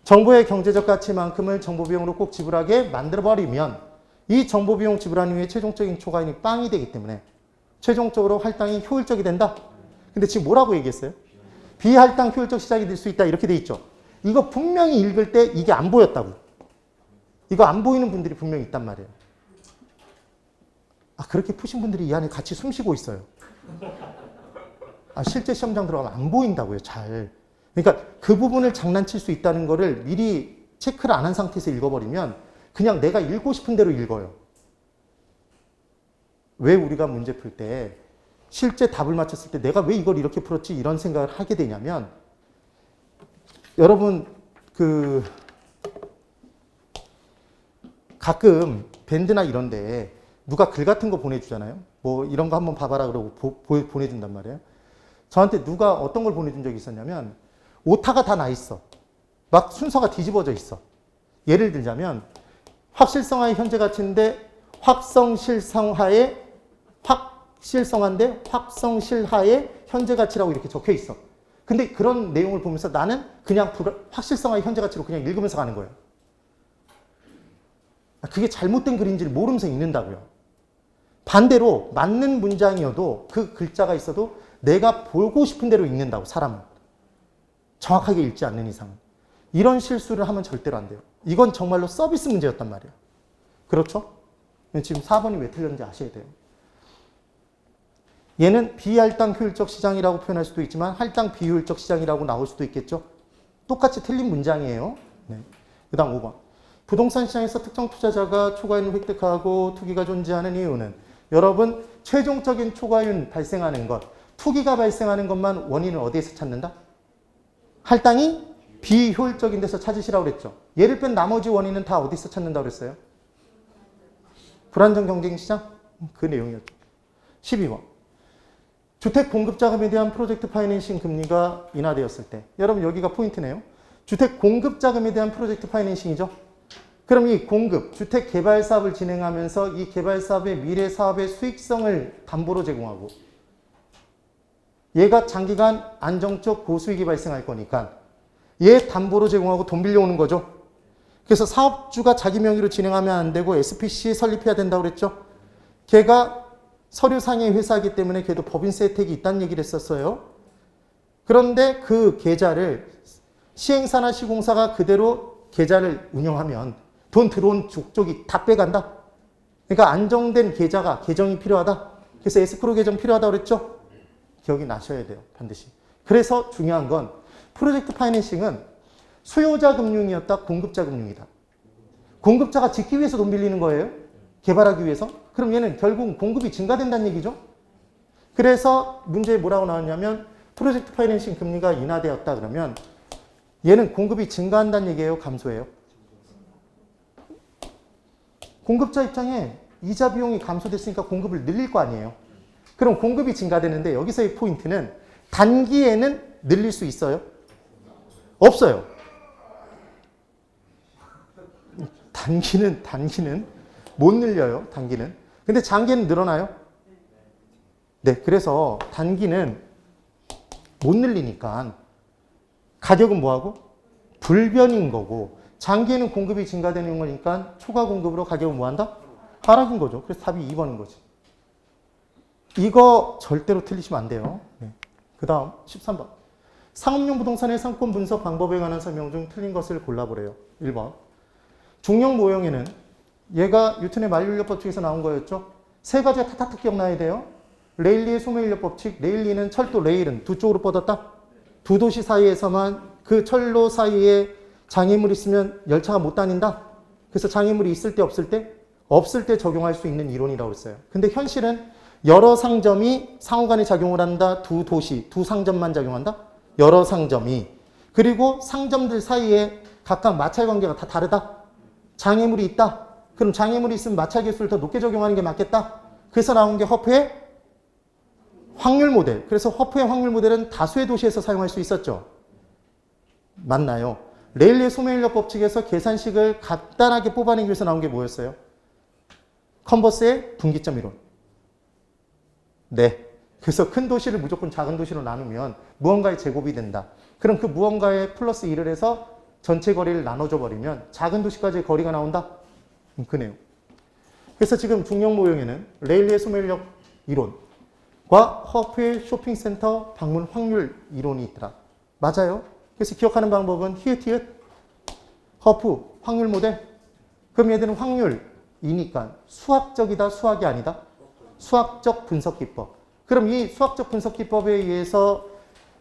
정보의 경제적 가치만큼을 정보 비용으로 꼭 지불하게 만들어버리면 이 정보 비용 지불한 이후에 최종적인 초과인이 빵이 되기 때문에 최종적으로 할당이 효율적이 된다. 근데 지금 뭐라고 얘기했어요? 비할당 효율적 시장이 될 수 있다. 이렇게 돼 있죠. 이거 분명히 읽을 때 이게 안 보였다고. 이거 안 보이는 분들이 분명히 있단 말이에요. 아, 그렇게 푸신 분들이 이 안에 같이 숨 쉬고 있어요. 아, 실제 시험장 들어가면 안 보인다고요, 잘. 그러니까 그 부분을 장난칠 수 있다는 거를 미리 체크를 안 한 상태에서 읽어버리면 그냥 내가 읽고 싶은 대로 읽어요. 왜 우리가 문제 풀 때 실제 답을 맞췄을 때 내가 왜 이걸 이렇게 풀었지 이런 생각을 하게 되냐면 여러분 가끔 밴드나 이런데 누가 글 같은 거 보내주잖아요. 뭐 이런 거 한번 봐봐라 그러고 보내준단 말이에요. 저한테 누가 어떤 걸 보내준 적이 있었냐면 오타가 다 나 있어. 막 순서가 뒤집어져 있어. 예를 들자면 확실성화의 현재 가치인데 확실성한데 확성실하의 현재 가치라고 이렇게 적혀 있어. 근데 그런 내용을 보면서 나는 그냥 확실성화의 현재 가치로 그냥 읽으면서 가는 거예요. 그게 잘못된 글인지를 모르면서 읽는다고요. 반대로 맞는 문장이어도 그 글자가 있어도 내가 보고 싶은 대로 읽는다고, 사람은. 정확하게 읽지 않는 이상은. 이런 실수를 하면 절대로 안 돼요. 이건 정말로 서비스 문제였단 말이에요. 그렇죠? 지금 4번이 왜 틀렸는지 아셔야 돼요. 얘는 비할당 효율적 시장이라고 표현할 수도 있지만 할당 비효율적 시장이라고 나올 수도 있겠죠. 똑같이 틀린 문장이에요. 네. 그 다음 5번. 부동산 시장에서 특정 투자자가 초과인을 획득하고 투기가 존재하는 이유는 여러분 최종적인 초과인 발생하는 것, 투기가 발생하는 것만 원인을 어디에서 찾는다? 할당이 비효율적인 데서 찾으시라고 그랬죠. 얘를 뺀 나머지 원인은 다 어디서 찾는다고 그랬어요? 불안정 경쟁시장? 그 내용이었죠. 12번. 주택 공급 자금에 대한 프로젝트 파이낸싱 금리가 인하되었을 때. 여러분 여기가 포인트네요. 주택 공급 자금에 대한 프로젝트 파이낸싱이죠. 그럼 이 공급, 주택 개발 사업을 진행하면서 이 개발 사업의 미래 사업의 수익성을 담보로 제공하고 얘가 장기간 안정적 고수익이 발생할 거니까 얘 담보로 제공하고 돈 빌려오는 거죠. 그래서 사업주가 자기 명의로 진행하면 안 되고 SPC 설립해야 된다고 그랬죠. 걔가 서류상의 회사이기 때문에 걔도 법인세 혜택이 있다는 얘기를 했었어요. 그런데 그 계좌를 시행사나 시공사가 그대로 계좌를 운영하면 돈 들어온 족족이 다 빼간다. 그러니까 안정된 계정이 필요하다. 그래서 에스크로 계정 필요하다고 그랬죠. 기억이 나셔야 돼요. 반드시. 그래서 중요한 건 프로젝트 파이낸싱은 수요자 금융이었다. 공급자 금융이다. 공급자가 짓기 위해서 돈 빌리는 거예요. 개발하기 위해서. 그럼 얘는 결국 공급이 증가된다는 얘기죠. 그래서 문제에 뭐라고 나왔냐면 프로젝트 파이낸싱 금리가 인하되었다 그러면 얘는 공급이 증가한다는 얘기예요. 감소해요. 공급자 입장에 이자 비용이 감소됐으니까 공급을 늘릴 거 아니에요. 그럼 공급이 증가되는데 여기서의 포인트는 단기에는 늘릴 수 있어요? 없어요. 단기는 못 늘려요. 단기는. 근데 장기는 늘어나요? 네. 그래서 단기는 못 늘리니까 가격은 뭐하고? 불변인 거고 장기에는 공급이 증가되는 거니까 초과 공급으로 가격은 뭐한다? 하락인 거죠. 그래서 답이 2번인 거지. 이거 절대로 틀리시면 안 돼요. 네. 그 다음 13번. 상업용 부동산의 상권 분석 방법에 관한 설명 중 틀린 것을 골라보래요. 1번. 중형 모형에는 얘가 뉴턴의 만류인력 법칙에서 나온 거였죠. 세 가지가 탁탁탁 기억나야 돼요. 레일리의 소매인력 법칙. 레일리는 철도, 레일은 두 쪽으로 뻗었다. 두 도시 사이에서만 그 철로 사이에 장애물이 있으면 열차가 못 다닌다. 그래서 장애물이 있을 때 없을 때 적용할 수 있는 이론이라고 했어요. 근데 현실은 여러 상점이 상호간에 작용을 한다. 두 도시, 두 상점만 작용한다? 여러 상점이. 그리고 상점들 사이에 각각 마찰 관계가 다 다르다. 장애물이 있다. 그럼 장애물이 있으면 마찰 계수를 더 높게 적용하는 게 맞겠다. 그래서 나온 게 허프의 확률 모델. 그래서 허프의 확률 모델은 다수의 도시에서 사용할 수 있었죠. 맞나요? 레일리의 소매인력 법칙에서 계산식을 간단하게 뽑아내기 위해서 나온 게 뭐였어요? 컨버스의 분기점 이론. 네. 그래서 큰 도시를 무조건 작은 도시로 나누면 무언가의 제곱이 된다. 그럼 그 무언가에 플러스 1을 해서 전체 거리를 나눠줘 버리면 작은 도시까지의 거리가 나온다? 그 내용. 그래서 지금 중력 모형에는 레일리의 소매인력 이론과 허프의 쇼핑센터 방문 확률 이론이 있더라. 맞아요. 그래서 기억하는 방법은 히읗 허프 확률 모델. 그럼 얘들은 확률이니까 수학적이다 수학이 아니다? 수학적 분석 기법. 그럼 이 수학적 분석 기법에 의해서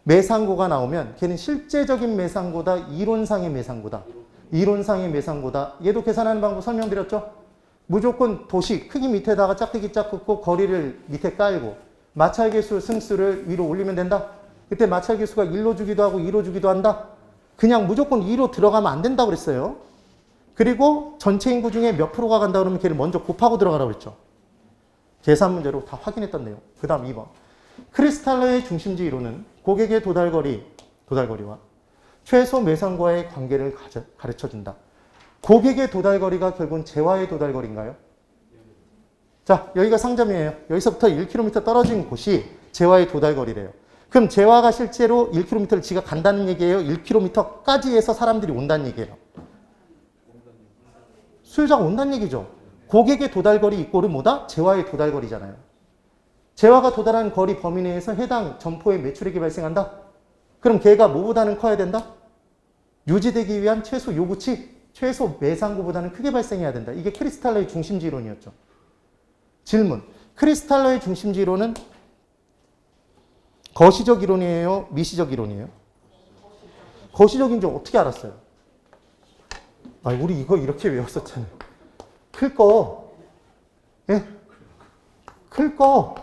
매상고가 나오면 걔는 실제적인 매상고다 이론상의 매상고다. 이론상의 매상고다. 얘도 계산하는 방법 설명드렸죠? 무조건 도시 크기 밑에다가 짝대기 짝 긋고 거리를 밑에 깔고 마찰계수 승수를 위로 올리면 된다. 그때 마찰계수가 1로 주기도 하고 2로 주기도 한다. 그냥 무조건 2로 들어가면 안 된다고 그랬어요. 그리고 전체 인구 중에 몇 프로가 간다 그러면 걔를 먼저 곱하고 들어가라고 그랬죠. 계산 문제로 다 확인했던 내용. 그 다음 2번. 크리스탈러의 중심지 이론은 고객의 도달거리와 최소 매상과의 관계를 가르쳐준다. 고객의 도달거리가 결국은 재화의 도달거리인가요? 자, 여기가 상점이에요. 여기서부터 1km 떨어진 곳이 재화의 도달거리래요. 그럼 재화가 실제로 1km를 지가 간다는 얘기예요? 1km까지 해서 사람들이 온다는 얘기예요? 수요자가 온다는 얘기죠. 고객의 도달거리 이꼴은 뭐다? 재화의 도달거리잖아요. 재화가 도달한 거리 범위 내에서 해당 점포의 매출액이 발생한다? 그럼 걔가 뭐보다는 커야 된다? 유지되기 위한 최소 요구치, 최소 매상고보다는 크게 발생해야 된다. 이게 크리스탈러의 중심지 이론이었죠. 질문. 크리스탈러의 중심지 이론은 거시적 이론이에요? 미시적 이론이에요? 거시적인 줄 어떻게 알았어요? 아, 우리 이거 이렇게 외웠었잖아요. 클 거. 예? 클 거.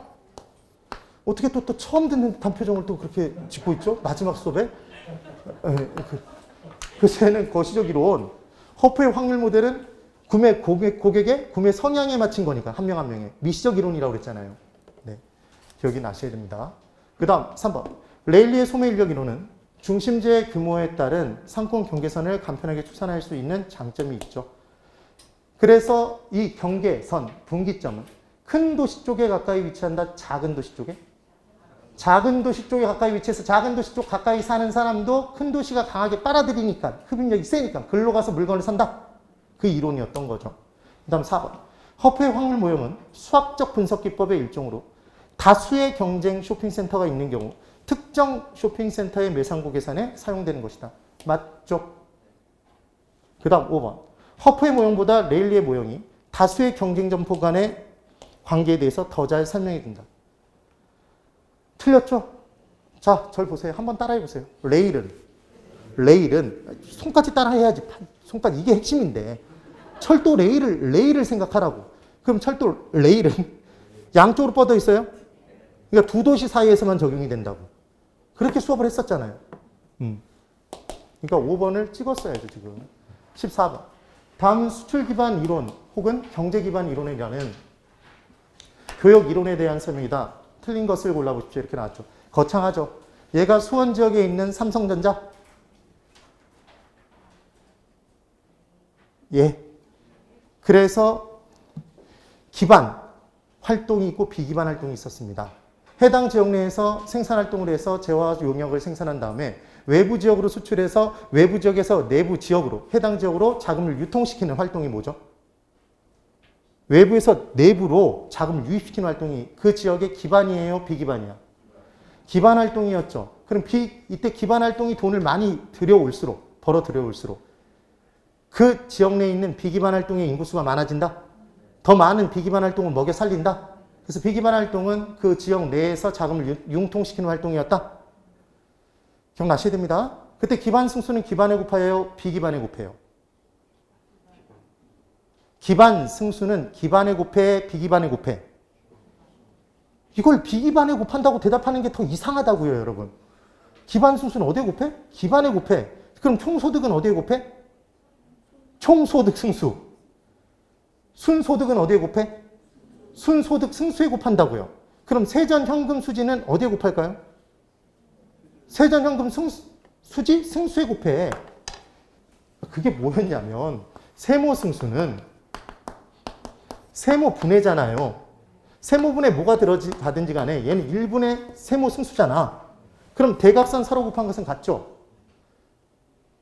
어떻게 또 처음 듣는 듯한 표정을 또 그렇게 짓고 있죠? 마지막 수업에? 그래서 얘는 거시적 이론. 허프의 확률 모델은 고객의 구매 성향에 맞춘 거니까 한 명 한 명에. 미시적 이론이라고 그랬잖아요. 네. 기억이 나셔야 됩니다. 그 다음 3번. 레일리의 소매인력 이론은 중심지의 규모에 따른 상권 경계선을 간편하게 추산할 수 있는 장점이 있죠. 그래서 이 경계선, 분기점은 큰 도시 쪽에 가까이 위치한다, 작은 도시 쪽에? 작은 도시 쪽에 가까이 위치해서 작은 도시 쪽 가까이 사는 사람도 큰 도시가 강하게 빨아들이니까, 흡입력이 세니까 글로 가서 물건을 산다. 그 이론이었던 거죠. 그 다음 4번. 허프의 확률 모형은 수학적 분석 기법의 일종으로 다수의 경쟁 쇼핑센터가 있는 경우 특정 쇼핑센터의 매상고 계산에 사용되는 것이다. 맞죠? 그 다음 5번. 허프의 모형보다 레일리의 모형이 다수의 경쟁 점포 간의 관계에 대해서 더 잘 설명해 준다. 틀렸죠? 자, 절 보세요. 한번 따라해 보세요. 레일은 손까지 따라해야지. 손까지 이게 핵심인데. 철도 레일을 생각하라고. 그럼 철도 레일은 양쪽으로 뻗어 있어요? 그러니까 두 도시 사이에서만 적용이 된다고. 그렇게 수업을 했었잖아요. 그러니까 5번을 찍었어야죠, 지금. 14번. 다음 수출 기반 이론 혹은 경제 기반 이론이라는 교역 이론에 대한 설명이다. 틀린 것을 골라보십시오. 이렇게 나왔죠. 거창하죠. 얘가 수원 지역에 있는 삼성전자. 예. 그래서 기반 활동이 있고 비기반 활동이 있었습니다. 해당 지역 내에서 생산 활동을 해서 재화 용역을 생산한 다음에 외부 지역으로 수출해서 외부 지역에서 내부 지역으로 해당 지역으로 자금을 유통시키는 활동이 뭐죠? 외부에서 내부로 자금을 유입시키는 활동이 그 지역의 기반이에요? 비기반이야? 기반 활동이었죠. 그럼 이때 기반 활동이 돈을 많이 벌어 들여올수록 그 지역 내에 있는 비기반 활동의 인구수가 많아진다? 더 많은 비기반 활동을 먹여 살린다? 그래서 비기반 활동은 그 지역 내에서 자금을 융통시키는 활동이었다? 기억나셔야 됩니다. 그때 기반 승수는 기반에 곱해요? 비기반에 곱해요? 기반 승수는 기반에 곱해? 비기반에 곱해? 이걸 비기반에 곱한다고 대답하는 게 더 이상하다고요, 여러분. 기반 승수는 어디에 곱해? 기반에 곱해. 그럼 총소득은 어디에 곱해? 총소득 승수. 순소득은 어디에 곱해? 순소득 승수에 곱한다고요. 그럼 세전현금 수지는 어디에 곱할까요? 세전현금 수지 승수에 곱해. 그게 뭐였냐면 세모승수는 세모분해잖아요. 세모분해 뭐가 들어가든지 간에 얘는 1분의 세모승수잖아. 그럼 대각선 서로 곱한 것은 같죠?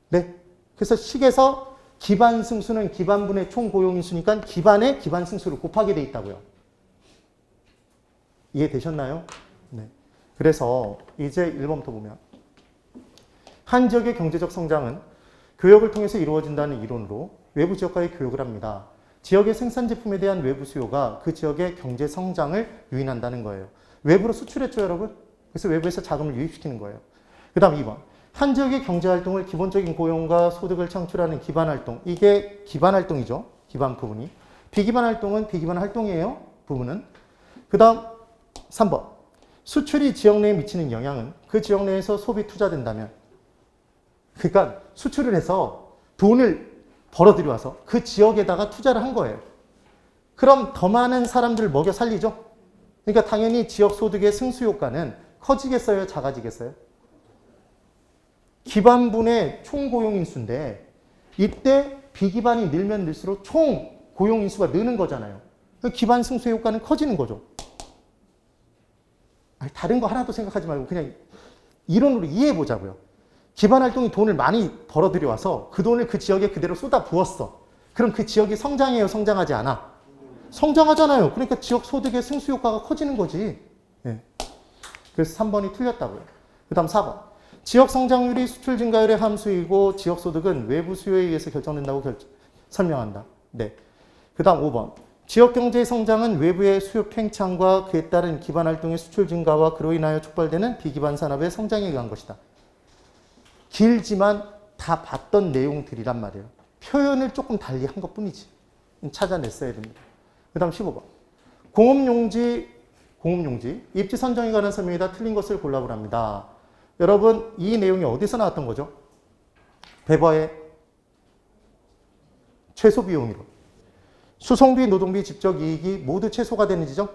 네. 그래서 식에서 기반승수는 기반분의 총고용인수니까 기반에 기반승수를 곱하게 돼 있다고요. 이해되셨나요? 네. 그래서 이제 1번부터 보면 한 지역의 경제적 성장은 교역을 통해서 이루어진다는 이론으로 외부 지역과의 교역을 합니다. 지역의 생산 제품에 대한 외부 수요가 그 지역의 경제 성장을 유인한다는 거예요. 외부로 수출했죠, 여러분? 그래서 외부에서 자금을 유입시키는 거예요. 그 다음 2번. 한 지역의 경제활동을 기본적인 고용과 소득을 창출하는 기반활동. 이게 기반활동이죠. 기반 부분이. 비기반활동은 비기반활동이에요. 부분은. 그 다음 3번. 수출이 지역 내에 미치는 영향은 그 지역 내에서 소비 투자된다면. 그러니까 수출을 해서 돈을 벌어 들여와서 그 지역에다가 투자를 한 거예요. 그럼 더 많은 사람들을 먹여 살리죠. 그러니까 당연히 지역 소득의 승수 효과는 커지겠어요? 작아지겠어요? 기반분의 총 고용인수인데 이때 비기반이 늘면 늘수록 총 고용인수가 느는 거잖아요. 기반 승수의 효과는 커지는 거죠. 아니, 다른 거 하나도 생각하지 말고 그냥 이론으로 이해해 보자고요. 기반 활동이 돈을 많이 벌어 들여와서 그 돈을 그 지역에 그대로 쏟아 부었어. 그럼 그 지역이 성장해요? 성장하지 않아? 성장하잖아요. 그러니까 지역 소득의 승수 효과가 커지는 거지. 네. 그래서 3번이 틀렸다고요. 그 다음 4번. 지역 성장률이 수출 증가율의 함수이고 지역 소득은 외부 수요에 의해서 결정된다고 설명한다. 네. 그 다음 5번. 지역 경제의 성장은 외부의 수요 팽창과 그에 따른 기반 활동의 수출 증가와 그로 인하여 촉발되는 비기반 산업의 성장에 의한 것이다. 길지만 다 봤던 내용들이란 말이에요. 표현을 조금 달리 한 것뿐이지. 찾아냈어야 됩니다. 그 다음 15번. 공업용지, 입지 선정에 관한 설명이 다 틀린 것을 골라보랍니다. 여러분, 이 내용이 어디서 나왔던 거죠? 배버의 최소 비용이론. 수송비, 노동비, 집적 이익이 모두 최소가 되는 지점?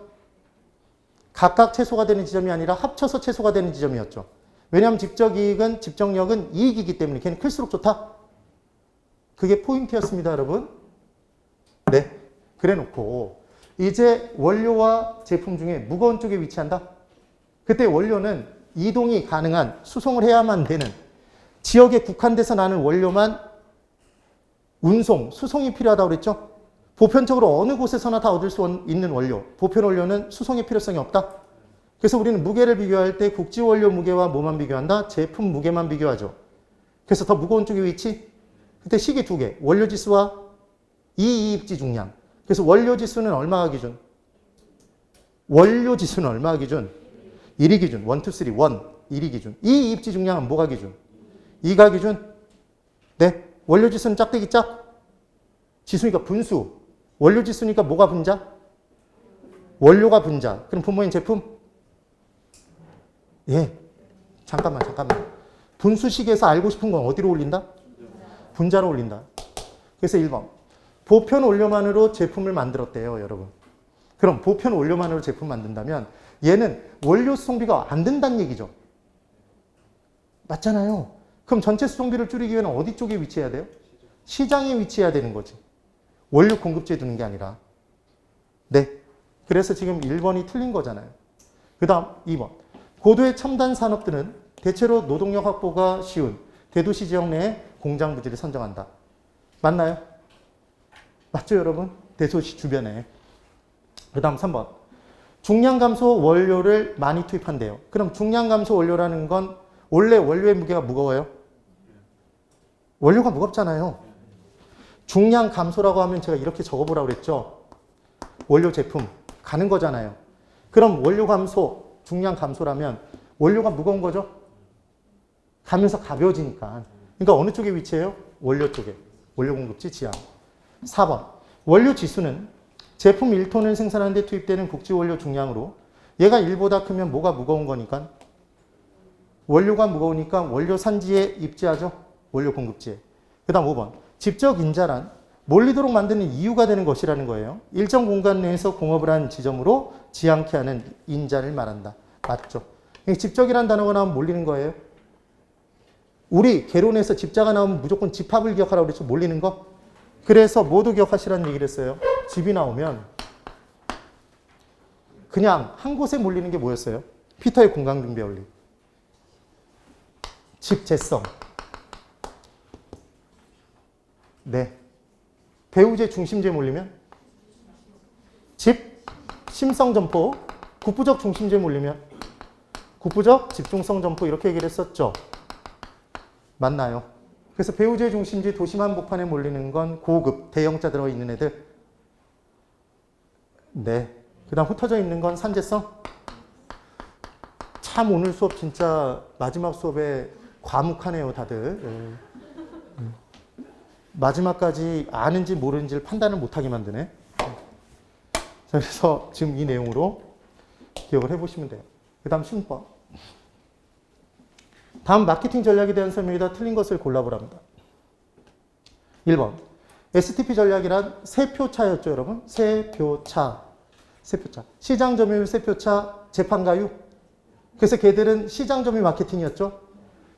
각각 최소가 되는 지점이 아니라 합쳐서 최소가 되는 지점이었죠. 왜냐하면 집적 이익은, 집적력은 이익이기 때문에 걔는 클수록 좋다. 그게 포인트였습니다, 여러분. 네. 그래 놓고 이제 원료와 제품 중에 무거운 쪽에 위치한다. 그때 원료는 이동이 가능한 수송을 해야만 되는 지역에 국한돼서 나는 원료만 운송, 수송이 필요하다고 그랬죠. 보편적으로 어느 곳에서나 다 얻을 수 있는 원료, 보편 원료는 수송의 필요성이 없다. 그래서 우리는 무게를 비교할 때 국지 원료 무게와 뭐만 비교한다? 제품 무게만 비교하죠. 그래서 더 무거운 쪽의 위치? 그때 식이 두 개, 원료 지수와 이입지 중량. 그래서 원료 지수는 얼마가 기준? 원료 지수는 얼마가 기준? 1이 기준. 1, 2, 3, 1. 1이 기준. 이입지 중량은 뭐가 기준? 2가 기준? 네. 원료 지수는 짝대기 짝? 지수니까 분수. 원료 지수니까 뭐가 분자? 원료가 분자. 그럼 분모인 제품? 예. 잠깐만. 분수식에서 알고 싶은 건 어디로 올린다? 분자로 올린다. 그래서 1번. 보편 원료만으로 제품을 만들었대요, 여러분. 그럼 보편 원료만으로 제품 만든다면 얘는 원료 수송비가 안 든다는 얘기죠. 맞잖아요. 그럼 전체 수송비를 줄이기 위해는 어디 쪽에 위치해야 돼요? 시장에 위치해야 되는 거지. 원료 공급지에 두는 게 아니라. 네. 그래서 지금 1번이 틀린 거잖아요. 그 다음 2번. 고도의 첨단 산업들은 대체로 노동력 확보가 쉬운 대도시 지역 내에 공장 부지를 선정한다. 맞나요? 맞죠, 여러분? 대도시 주변에. 그 다음 3번. 중량 감소 원료를 많이 투입한대요. 그럼 중량 감소 원료라는 건 원래 원료의 무게가 무거워요? 원료가 무겁잖아요. 중량 감소라고 하면 제가 이렇게 적어보라고 그랬죠. 원료 제품 가는 거잖아요. 그럼 원료 감소, 중량 감소라면 원료가 무거운 거죠? 가면서 가벼워지니까. 그러니까 어느 쪽에 위치해요? 원료 쪽에. 원료 공급지 지하. 4번. 원료 지수는 제품 1톤을 생산하는 데 투입되는 국지 원료 중량으로 얘가 1보다 크면 뭐가 무거운 거니까? 원료가 무거우니까 원료 산지에 입지하죠. 원료 공급지에. 그 다음 5번. 집적 인자란 몰리도록 만드는 이유가 되는 것이라는 거예요. 일정 공간 내에서 공업을 한 지점으로 지않게 하는 인자를 말한다. 맞죠? 집적이라는 단어가 나오면 몰리는 거예요. 우리 개론에서 집자가 나오면 무조건 집합을 기억하라고 그랬죠. 몰리는 거. 그래서 모두 기억하시라는 얘기를 했어요. 집이 나오면 그냥 한 곳에 몰리는 게 뭐였어요? 피터의 공강등배 원리. 집재성. 네. 배우제 중심제에 몰리면 집 심성 점포. 국부적 중심제에 몰리면 국부적 집중성 점포 이렇게 얘기를 했었죠. 맞나요? 그래서 배우제 중심지 도심 한복판에 몰리는 건 고급 대형자 들어있는 애들. 네. 그 다음 흩어져 있는 건 산재성. 참 오늘 수업 진짜 마지막 수업에 과묵하네요 다들. 네. 마지막까지 아는지 모르는지를 판단을 못하게 만드네. 그래서 지금 이 내용으로 기억을 해보시면 돼요. 그 다음 10번. 다음 마케팅 전략에 대한 설명이다. 틀린 것을 골라보랍니다. 1번. STP 전략이란 세표차였죠, 여러분? 세표차. 시장 점유율 세표차 재판가유. 그래서 걔들은 시장 점유 마케팅이었죠.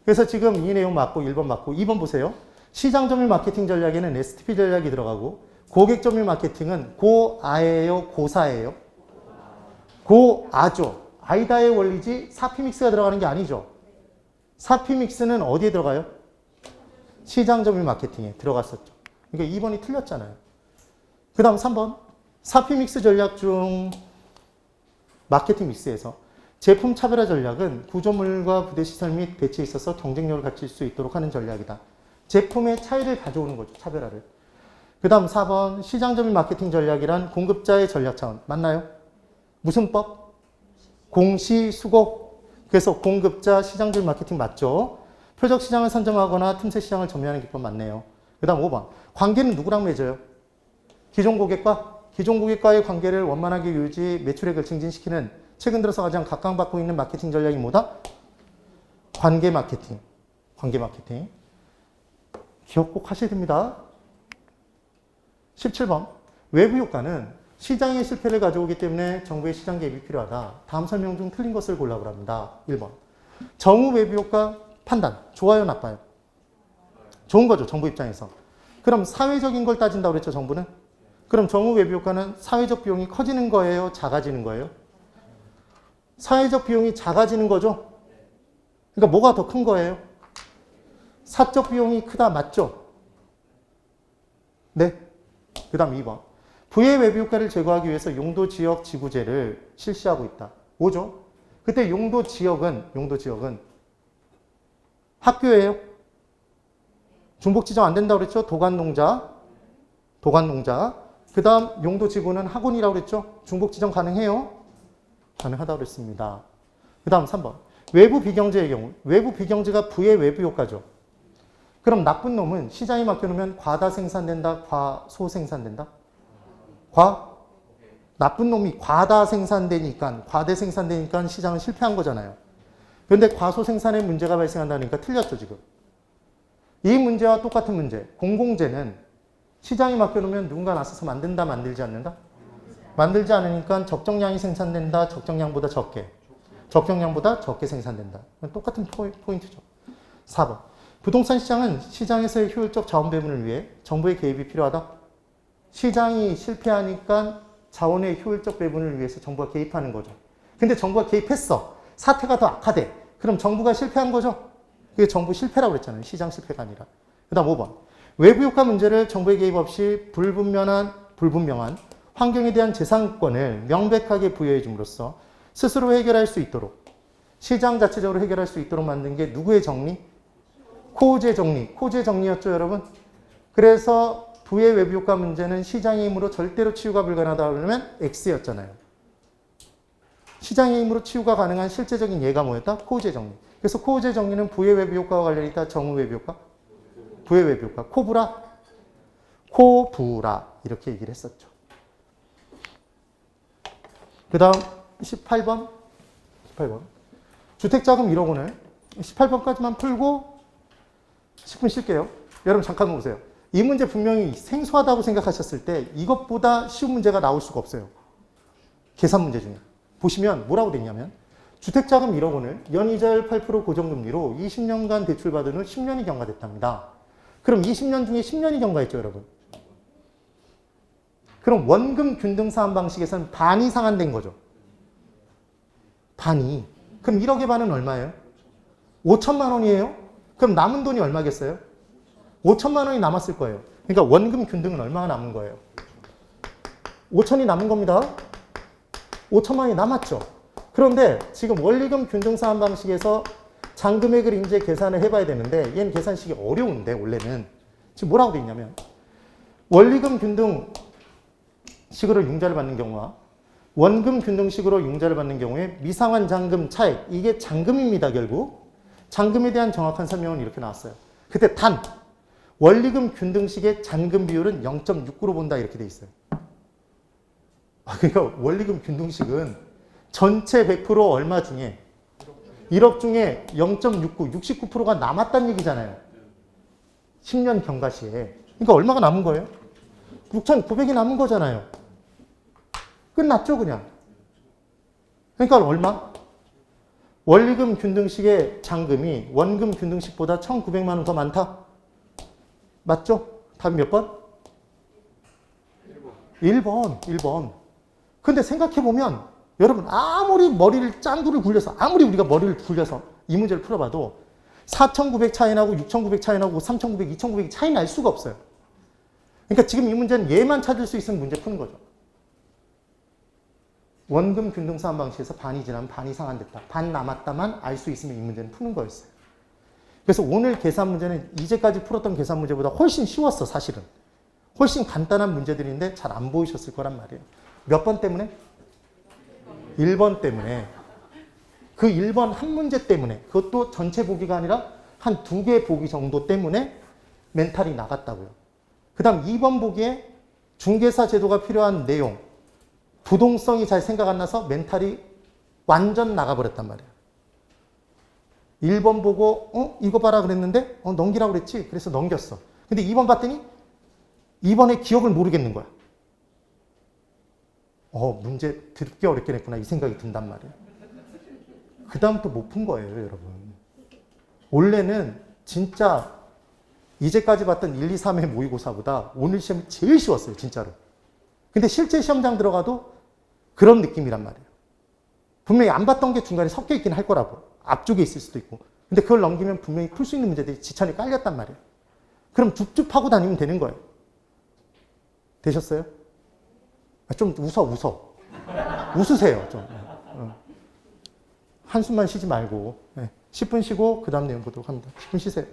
그래서 지금 이 내용 맞고 1번 맞고 2번 보세요. 시장 점유 마케팅 전략에는 STP 전략이 들어가고 고객 점유 마케팅은 고아예요, 고사예요? 고아죠. 아이다의 원리지 사피믹스가 들어가는 게 아니죠. 사피믹스는 어디에 들어가요? 시장 점유 마케팅에 들어갔었죠. 그러니까 2번이 틀렸잖아요. 그 다음 3번. 사피믹스 전략 중 마케팅 믹스에서 제품 차별화 전략은 구조물과 부대시설 및 배치에 있어서 경쟁력을 갖출 수 있도록 하는 전략이다. 제품의 차이를 가져오는 거죠. 차별화를. 그 다음 4번. 시장 점유 마케팅 전략이란 공급자의 전략 차원. 맞나요? 무슨 법? 공시수고. 그래서 공급자 시장 점유 마케팅 맞죠? 표적 시장을 선점하거나 틈새 시장을 점유하는 기법 맞네요. 그 다음 5번. 관계는 누구랑 맺어요? 기존 고객과? 기존 고객과의 관계를 원만하게 유지, 매출액을 증진시키는 최근 들어서 가장 각광받고 있는 마케팅 전략이 뭐다? 관계 마케팅. 관계 마케팅. 기억 꼭 하셔야 됩니다. 17번. 외부 효과는 시장의 실패를 가져오기 때문에 정부의 시장 개입이 필요하다. 다음 설명 중 틀린 것을 골라보랍니다. 1번. 정부 외부 효과 판단. 좋아요, 나빠요? 좋은 거죠, 정부 입장에서. 그럼 사회적인 걸 따진다고 그랬죠, 정부는? 그럼 정부 외부 효과는 사회적 비용이 커지는 거예요, 작아지는 거예요? 사회적 비용이 작아지는 거죠? 그러니까 뭐가 더 큰 거예요? 사적 비용이 크다, 맞죠? 네. 그 다음 2번. 부의 외부 효과를 제거하기 위해서 용도 지역 지구제를 실시하고 있다. 뭐죠? 그때 용도 지역은 학교예요? 중복 지정 안 된다고 그랬죠? 도관농자. 그 다음 용도 지구는 학원이라고 그랬죠? 중복 지정 가능해요? 가능하다고 그랬습니다. 그 다음 3번. 외부 비경제의 경우. 외부 비경제가 부의 외부 효과죠. 그럼 나쁜 놈은 시장에 맡겨놓으면 과다 생산된다, 과소 생산된다? 나쁜 놈이 과대 생산되니까 시장은 실패한 거잖아요. 그런데 과소 생산에 문제가 발생한다니까 틀렸죠, 지금. 이 문제와 똑같은 문제. 공공재는 시장에 맡겨놓으면 누군가 나서서 만든다, 만들지 않는다? 만들지 않으니까 적정량이 생산된다, 적정량보다 적게. 적정량보다 적게 생산된다. 똑같은 포인트죠. 4번. 부동산 시장은 시장에서의 효율적 자원 배분을 위해 정부의 개입이 필요하다. 시장이 실패하니까 자원의 효율적 배분을 위해서 정부가 개입하는 거죠. 근데 정부가 개입했어. 사태가 더 악화돼. 그럼 정부가 실패한 거죠? 그게 정부 실패라고 그랬잖아요. 시장 실패가 아니라. 그 다음 5번. 외부 효과 문제를 정부의 개입 없이 불분명한 환경에 대한 재산권을 명백하게 부여해 줌으로써 스스로 해결할 수 있도록 시장 자체적으로 해결할 수 있도록 만든 게 누구의 정리? 코우제 정리였죠, 여러분? 그래서 부의 외부 효과 문제는 시장의 힘으로 절대로 치유가 불가능하다 그러면 X였잖아요. 시장의 힘으로 치유가 가능한 실제적인 예가 뭐였다? 코우제 정리. 그래서 코우제 정리는 부의 외부 효과와 관련이 있다. 정부 외부 효과? 부의 외부 효과. 코부라. 이렇게 얘기를 했었죠. 그 다음 18번. 주택자금 1억 원을 18번까지만 풀고 10분 쉴게요. 여러분 잠깐만 보세요. 이 문제 분명히 생소하다고 생각하셨을 때 이것보다 쉬운 문제가 나올 수가 없어요. 계산 문제 중에. 보시면 뭐라고 돼 있냐면 주택자금 1억 원을 연이자율 8% 고정금리로 20년간 대출받은 후 10년이 경과됐답니다. 그럼 20년 중에 10년이 경과했죠, 여러분. 그럼 원금 균등 사한 방식에서는 반이 상환된 거죠. 반이. 그럼 1억의 반은 얼마예요? 5천만 원이에요? 그럼 남은 돈이 얼마겠어요? 5천만 원이 남았을 거예요. 그러니까 원금 균등은 얼마가 남은 거예요? 5천이 남은 겁니다. 5천만 원이 남았죠. 그런데 지금 원리금 균등 사한 방식에서 잔금액을 이제 계산을 해봐야 되는데 얘는 계산식이 어려운데 원래는 지금 뭐라고 돼 있냐면 원리금 균등 식으로 융자를 받는 경우와 원금 균등식으로 융자를 받는 경우에 미상환 잔금 차액, 이게 잔금입니다. 결국 잔금에 대한 정확한 설명은 이렇게 나왔어요. 그때 단 원리금 균등식의 잔금 비율은 0.69로 본다 이렇게 돼 있어요. 그러니까 원리금 균등식은 전체 100% 얼마 중에 1억 중에 0.69, 69%가 남았다는 얘기잖아요. 10년 경과 시에. 그러니까 얼마가 남은 거예요? 6,900이 남은 거잖아요. 끝났죠, 그냥. 그러니까 얼마? 원리금 균등식의 잔금이 원금 균등식보다 1,900만 원 더 많다? 맞죠? 답이 몇 번? 1번. 근데 생각해보면 여러분 아무리 머리를 짱구를 굴려서 아무리 우리가 머리를 굴려서 이 문제를 풀어봐도 4,900 차이 나고 6,900 차이 나고 3,900, 2,900이 차이 날 수가 없어요. 그러니까 지금 이 문제는 얘만 찾을 수 있으면 문제 푸는 거죠. 원금 균등 사한 방식에서 반이 지나면 반이 상환됐다. 반 남았다만 알 수 있으면 이 문제는 푸는 거였어요. 그래서 오늘 계산 문제는 이제까지 풀었던 계산 문제보다 훨씬 쉬웠어, 사실은. 훨씬 간단한 문제들인데 잘 안 보이셨을 거란 말이에요. 몇 번 때문에? 1번 때문에. 그 1번 한 문제 때문에, 그것도 전체 보기가 아니라 한 2개 보기 정도 때문에 멘탈이 나갔다고요. 그 다음 2번 보기에 중개사 제도가 필요한 내용, 부동성이 잘 생각 안 나서 멘탈이 완전 나가버렸단 말이에요. 1번 보고 이거 봐라 그랬는데 넘기라고 그랬지? 그래서 넘겼어. 근데 2번 봤더니 2번의 기억을 모르겠는 거야. 문제 드럽게 어렵게 냈구나 이 생각이 든단 말이에요. 그 다음 또 못 푼 거예요, 여러분. 원래는 진짜 이제까지 봤던 1, 2, 3회 모의고사보다 오늘 시험이 제일 쉬웠어요, 진짜로. 근데 실제 시험장 들어가도 그런 느낌이란 말이에요. 분명히 안 봤던 게 중간에 섞여 있긴 할 거라고. 앞쪽에 있을 수도 있고. 근데 그걸 넘기면 분명히 풀 수 있는 문제들이 지천에 깔렸단 말이에요. 그럼 줍줍 하고 다니면 되는 거예요. 되셨어요? 좀 웃어. 웃으세요, 좀. 한숨만 쉬지 말고. 10분 쉬고 그 다음 내용 보도록 합니다. 10분 쉬세요.